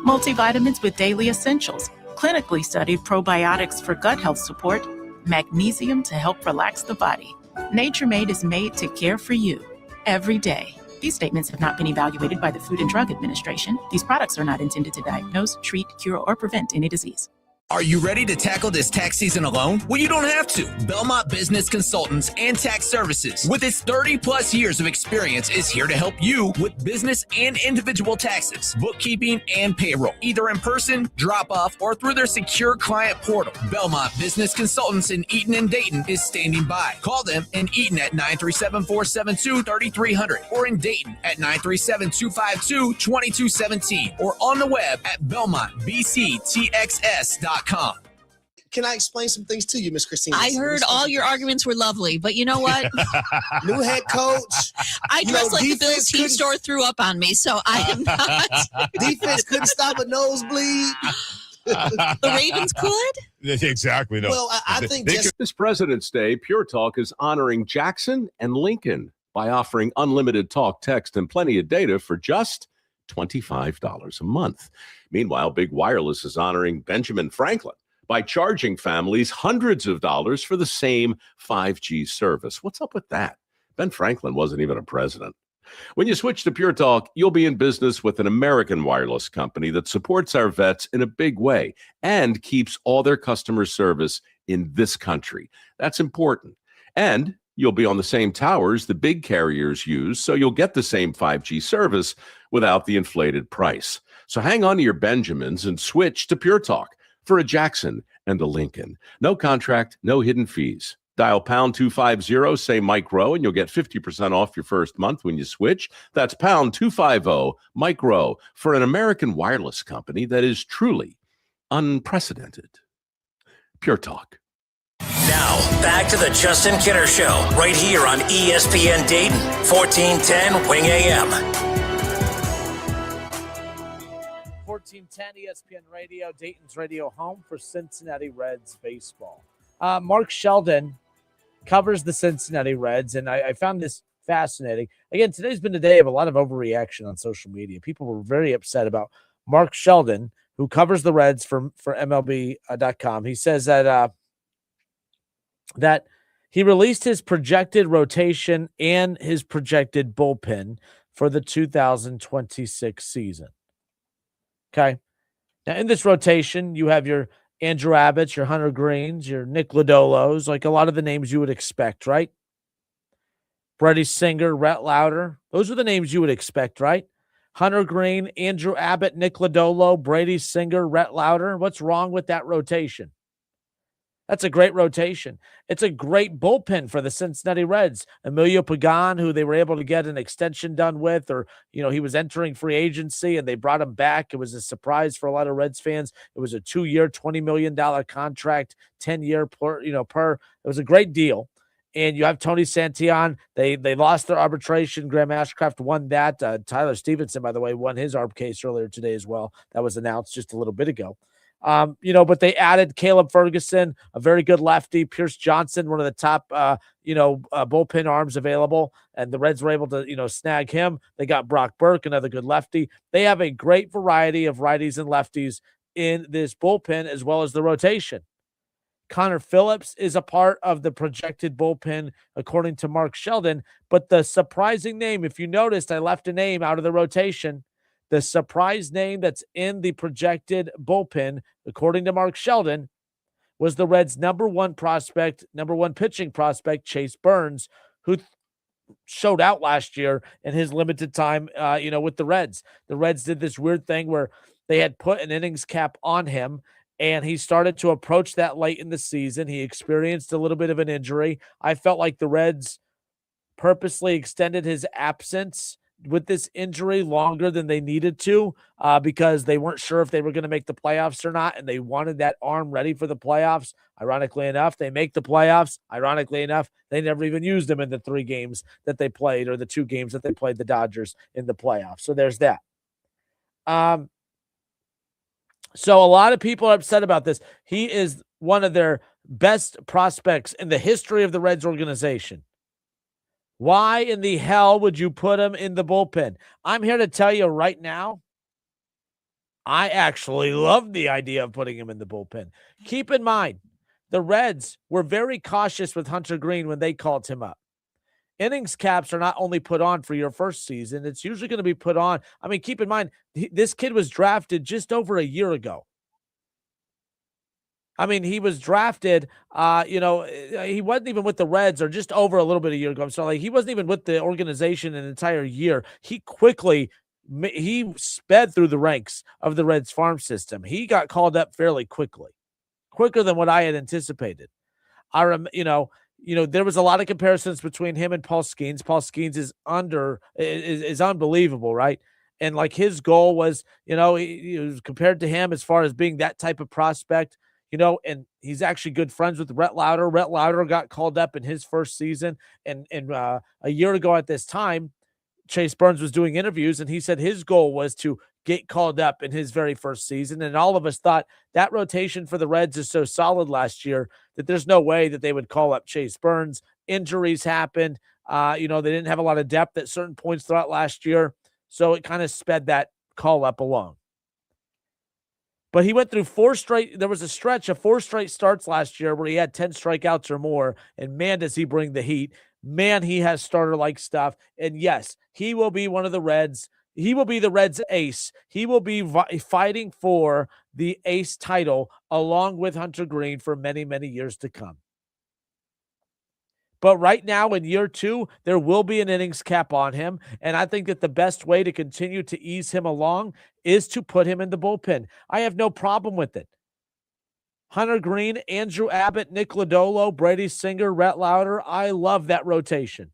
Multivitamins with daily essentials, clinically studied probiotics for gut health support, magnesium to help relax the body. Nature-Made is made to care for you every day. These statements have not been evaluated by the Food and Drug Administration. These products are not intended to diagnose, treat, cure, or prevent any disease. Are you ready to tackle this tax season alone? Well, you don't have to. Belmont Business Consultants and Tax Services, with its 30-plus years of experience, is here to help you with business and individual taxes, bookkeeping, and payroll, either in person, drop-off, or through their secure client portal. Belmont Business Consultants in Eaton and Dayton is standing by. Call them in Eaton at 937-472-3300 or in Dayton at 937-252-2217 or on the web at belmontbctxs.com. Can I explain some things to you, Miss Christina? I heard all your arguments were lovely, but you know what? New head coach. I dress like the Bills team store threw up on me, so I am not. Defense couldn't stop a nosebleed. The Ravens could? Exactly. No. Well, I think this President's Day, Pure Talk is honoring Jackson and Lincoln by offering unlimited talk, text, and plenty of data for just $25 a month. Meanwhile, Big Wireless is honoring Benjamin Franklin by charging families hundreds of dollars for the same 5G service. What's up with that? Ben Franklin wasn't even a president. When you switch to Pure Talk, you'll be in business with an American wireless company that supports our vets in a big way and keeps all their customer service in this country. That's important. And You'll be on the same towers the big carriers use, so you'll get the same 5G service without the inflated price. So hang on to your Benjamins and switch to Pure Talk for a Jackson and a Lincoln. No contract, no hidden fees. Dial pound 250, say Mike Rowe, and you'll get 50% off your first month when you switch. That's pound 250, Mike Rowe, for an American wireless company that is truly unprecedented. Pure Talk. Now, back to the Justin Kinner Show, right here on ESPN Dayton, 1410 Wing AM. 1410 ESPN Radio, Dayton's radio home for Cincinnati Reds baseball. Mark Sheldon covers the Cincinnati Reds, and I found this fascinating. Again, today's been a day of a lot of overreaction on social media. People were very upset about Mark Sheldon, who covers the Reds for MLB.com. He says that that he released his projected rotation and his projected bullpen for the 2026 season. Okay. Now, in this rotation, you have your Andrew Abbott's, your Hunter Greens, your Nick Lodolos, like a lot of the names you would expect, right? Brady Singer, Rhett Lauder. Those are the names you would expect, right? Hunter Green, Andrew Abbott, Nick Lodolo, Brady Singer, Rhett Lauder. What's wrong with that rotation? That's a great rotation. It's a great bullpen for the Cincinnati Reds. Emilio Pagan, who they were able to get an extension done with, or, he was entering free agency and they brought him back. It was a surprise for a lot of Reds fans. It was a 2-year, $20 million contract, 10-year per. It was a great deal. And you have Tony Santillan. They lost their arbitration. Graham Ashcraft won that. Tyler Stevenson, by the way, won his ARB case earlier today as well. That was announced just a little bit ago. But they added Caleb Ferguson, a very good lefty, Pierce Johnson, one of the top, bullpen arms available, and the Reds were able to, snag him. They got Brock Burke, another good lefty. They have a great variety of righties and lefties in this bullpen as well as the rotation. Connor Phillips is a part of the projected bullpen, according to Mark Sheldon, but the surprising name, if you noticed, I left a name out of the rotation. The surprise name that's in the projected bullpen, according to Mark Sheldon, was the Reds' number one pitching prospect, Chase Burns, who showed out last year in his limited time, with the Reds. The Reds did this weird thing where they had put an innings cap on him, and he started to approach that late in the season. He experienced a little bit of an injury. I felt like the Reds purposely extended his absence with this injury longer than they needed to, because they weren't sure if they were going to make the playoffs or not, and they wanted that arm ready for the playoffs. Ironically enough, they make the playoffs. Ironically enough, they never even used him in the 3 games that they played, or the 2 games that they played the Dodgers in the playoffs. So there's that. So a lot of people are upset about this. He is one of their best prospects in the history of the Reds organization. Why in the hell would you put him in the bullpen? I'm here to tell you right now, I actually love the idea of putting him in the bullpen. Keep in mind, the Reds were very cautious with Hunter Green when they called him up. Innings caps are not only put on for your first season, it's usually going to be put on. I mean, keep in mind, this kid was drafted just over a year ago. I mean, he was drafted, he wasn't even with the Reds, or just over a little bit a year ago. So, he wasn't even with the organization an entire year. He sped through the ranks of the Reds farm system. He got called up fairly quickly, quicker than what I had anticipated. There was a lot of comparisons between him and Paul Skeens. Paul Skeens is unbelievable, right? And his goal was, he was compared to him as far as being that type of prospect. And he's actually good friends with Rhett Lauder. Rhett Lauder got called up in his first season. And a year ago at this time, Chase Burns was doing interviews, and he said his goal was to get called up in his very first season. And all of us thought that rotation for the Reds is so solid last year that there's no way that they would call up Chase Burns. Injuries happened. They didn't have a lot of depth at certain points throughout last year. So it kind of sped that call up along. But he went through there was a stretch of 4 straight starts last year where he had 10 strikeouts or more. And man, does he bring the heat. Man, he has starter-like stuff. And yes, he will be one of the Reds. He will be the Reds' ace. He will be fighting for the ace title along with Hunter Green for many, many years to come. But right now in year 2, there will be an innings cap on him. And I think that the best way to continue to ease him along is to put him in the bullpen. I have no problem with it. Hunter Green, Andrew Abbott, Nick Lodolo, Brady Singer, Rhett Lauder. I love that rotation.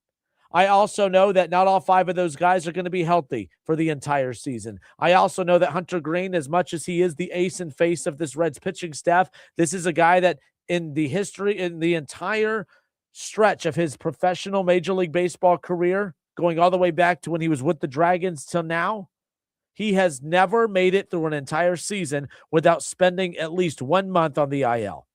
I also know that not all 5 of those guys are going to be healthy for the entire season. I also know that Hunter Green, as much as he is the ace and face of this Reds pitching staff, this is a guy that in the entire stretch of his professional Major League Baseball career, going all the way back to when he was with the Dragons till now, he has never made it through an entire season without spending at least 1 month on the IL.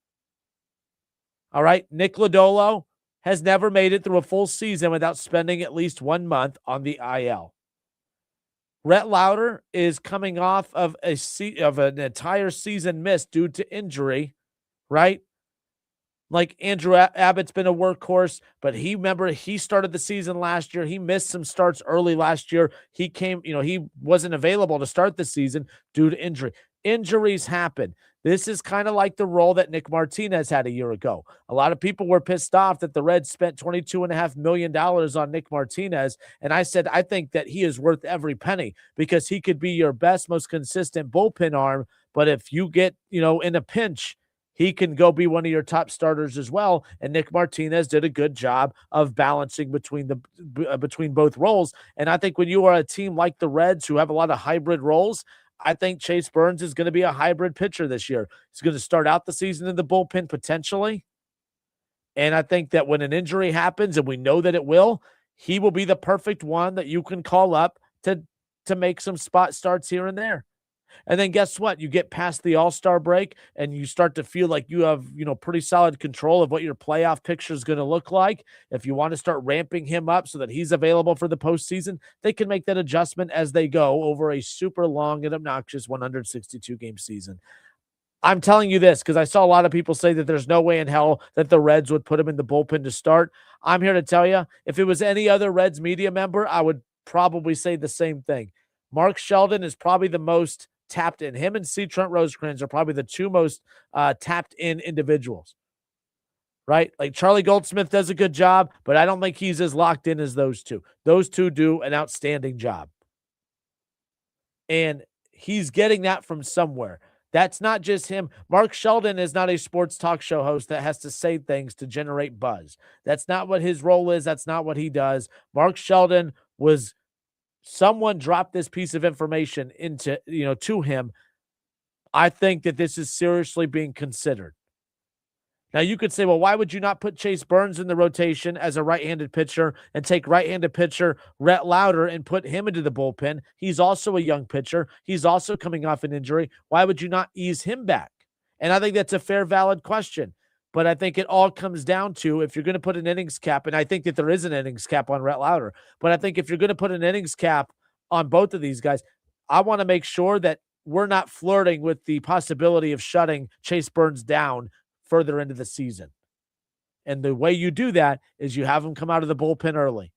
All right, Nick Lodolo has never made it through a full season without spending at least 1 month on the IL. Rhett Lauder is coming off of an entire season missed due to injury, right? Like Andrew Abbott's been a workhorse, but he started the season last year. He missed some starts early last year. He wasn't available to start the season due to injury. Injuries happen. This is kind of like the role that Nick Martinez had a year ago. A lot of people were pissed off that the Reds spent $22.5 million on Nick Martinez. And I said, I think that he is worth every penny because he could be your best, most consistent bullpen arm. But if you get, in a pinch, he can go be one of your top starters as well. And Nick Martinez did a good job of balancing between both roles. And I think when you are a team like the Reds who have a lot of hybrid roles, I think Chase Burns is going to be a hybrid pitcher this year. He's going to start out the season in the bullpen potentially. And I think that when an injury happens, and we know that it will, he will be the perfect one that you can call up to make some spot starts here and there. And then guess what? You get past the All-Star break and you start to feel like you have, pretty solid control of what your playoff picture is going to look like. If you want to start ramping him up so that he's available for the postseason, they can make that adjustment as they go over a super long and obnoxious 162-game season. I'm telling you this because I saw a lot of people say that there's no way in hell that the Reds would put him in the bullpen to start. I'm here to tell you, if it was any other Reds media member, I would probably say the same thing. Mark Sheldon is probably the most tapped in. Him and C. Trent Rosecrans are probably the 2 most tapped in individuals, right? Like Charlie Goldsmith does a good job, but I don't think he's as locked in as those 2. Those 2 do an outstanding job. And he's getting that from somewhere. That's not just him. Mark Sheldon is not a sports talk show host that has to say things to generate buzz. That's not what his role is. That's not what he does. Mark Sheldon was someone dropped this piece of information into, to him. I think that this is seriously being considered. Now you could say, well, why would you not put Chase Burns in the rotation as a right-handed pitcher and take right-handed pitcher Rhett Lauder and put him into the bullpen? He's also a young pitcher. He's also coming off an injury. Why would you not ease him back? And I think that's a fair, valid question. But I think it all comes down to if you're going to put an innings cap, and I think that there is an innings cap on Rhett Lauder, but I think if you're going to put an innings cap on both of these guys, I want to make sure that we're not flirting with the possibility of shutting Chase Burns down further into the season. And the way you do that is you have him come out of the bullpen early.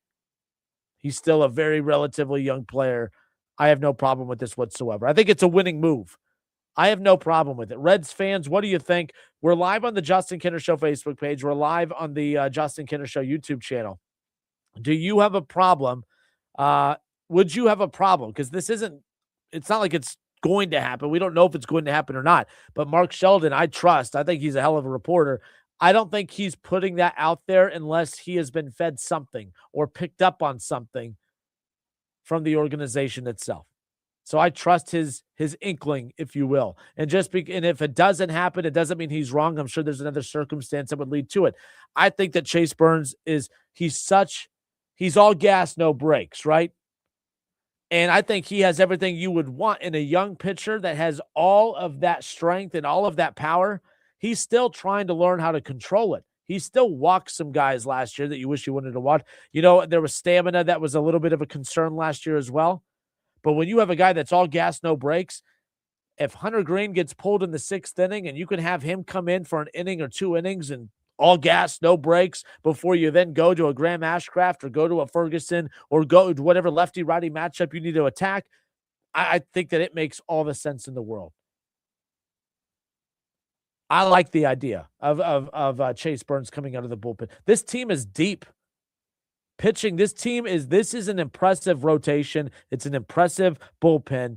He's still a very relatively young player. I have no problem with this whatsoever. I think it's a winning move. I have no problem with it. Reds fans, what do you think? We're live on the Justin Kinner Show Facebook page. We're live on the Justin Kinner Show YouTube channel. Do you have a problem? Would you have a problem? Because it's not like it's going to happen. We don't know if it's going to happen or not. But Mark Sheldon, I think he's a hell of a reporter. I don't think he's putting that out there unless he has been fed something or picked up on something from the organization itself. So I trust his inkling, if you will. And if it doesn't happen, it doesn't mean he's wrong. I'm sure there's another circumstance that would lead to it. I think that Chase Burns he's all gas, no brakes, right? And I think he has everything you would want in a young pitcher that has all of that strength and all of that power. He's still trying to learn how to control it. He still walked some guys last year that you wish you wanted to watch. There was stamina that was a little bit of a concern last year as well. But when you have a guy that's all gas, no brakes, if Hunter Green gets pulled in the 6th inning and you can have him come in for an inning or 2 innings and all gas, no brakes before you then go to a Graham Ashcraft or go to a Ferguson or go to whatever lefty-righty matchup you need to attack, I think that it makes all the sense in the world. I like the idea of Chase Burns coming out of the bullpen. This team is deep. Pitching, this is an impressive rotation. It's an impressive bullpen.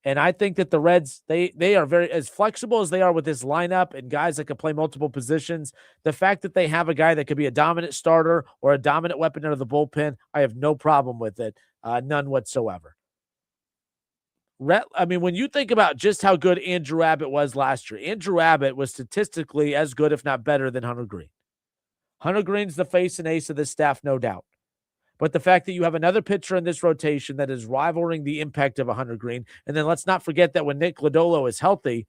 And I think that the Reds, they are very as flexible as they are with this lineup and guys that can play multiple positions. The fact that they have a guy that could be a dominant starter or a dominant weapon out of the bullpen, I have no problem with it, none whatsoever. When you think about just how good Andrew Abbott was last year, Andrew Abbott was statistically as good, if not better, than Hunter Green. Hunter Green's the face and ace of this staff, no doubt. But the fact that you have another pitcher in this rotation that is rivaling the impact of a Hunter Green, and then let's not forget that when Nick Lodolo is healthy,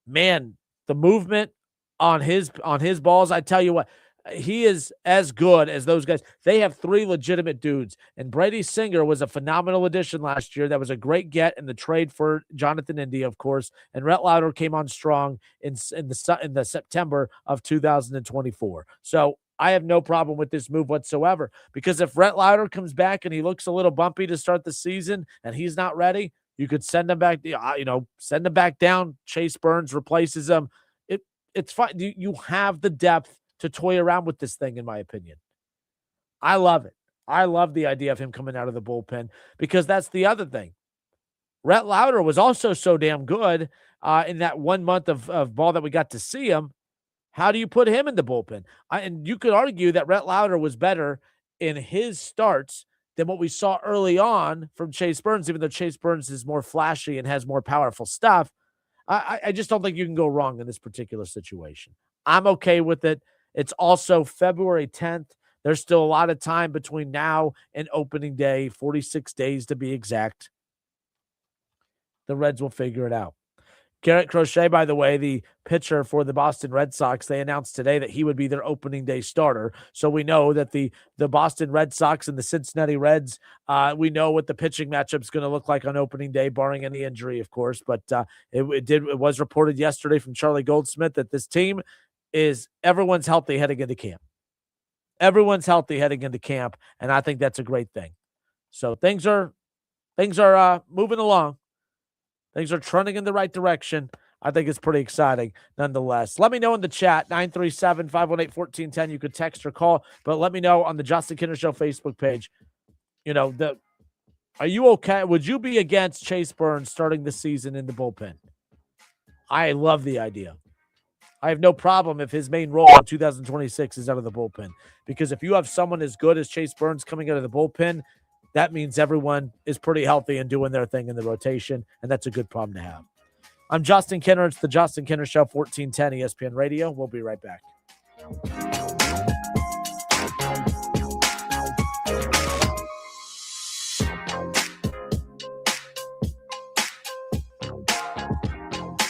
man, the movement on his balls, I tell you what, he is as good as those guys. They have three legitimate dudes, and Brady Singer was a phenomenal addition last year. That was a great get in the trade for Jonathan India, of course, and Rhett Lauder came on strong in the September of 2024. So I have no problem with this move whatsoever, because if Rhett Lauder comes back and he looks a little bumpy to start the season and he's not ready, you could send him back, send him back down. Chase Burns replaces him. It's fine. You have the depth to toy around with this thing, in my opinion. I love it. I love the idea of him coming out of the bullpen, because that's the other thing. Rhett Lauder was also so damn good in that 1 month of ball that we got to see him. How do you put him in the bullpen? And you could argue that Rhett Lauder was better in his starts than what we saw early on from Chase Burns, even though Chase Burns is more flashy and has more powerful stuff. I just don't think you can go wrong in this particular situation. I'm okay with it. It's also February 10th. There's still a lot of time between now and opening day, 46 days to be exact. The Reds will figure it out. Garrett Crochet, by the way, the pitcher for the Boston Red Sox, they announced today that he would be their opening day starter. So we know that the Boston Red Sox and the Cincinnati Reds, we know what the pitching matchup is going to look like on opening day, barring any injury, of course. But it was reported yesterday from Charlie Goldsmith that this team everyone's healthy heading into camp. Everyone's healthy heading into camp, and I think that's a great thing. So things are moving along. Things are trending in the right direction. I think it's pretty exciting nonetheless. Let me know in the chat, 937-518-1410. You could text or call, but let me know on the Justin Kinner Show Facebook page. Are you okay? Would you be against Chase Burns starting the season in the bullpen? I love the idea. I have no problem if his main role in 2026 is out of the bullpen, because if you have someone as good as Chase Burns coming out of the bullpen, that means everyone is pretty healthy and doing their thing in the rotation, and that's a good problem to have. I'm Justin Kinner. It's the Justin Kinner Show, 1410 ESPN Radio. We'll be right back.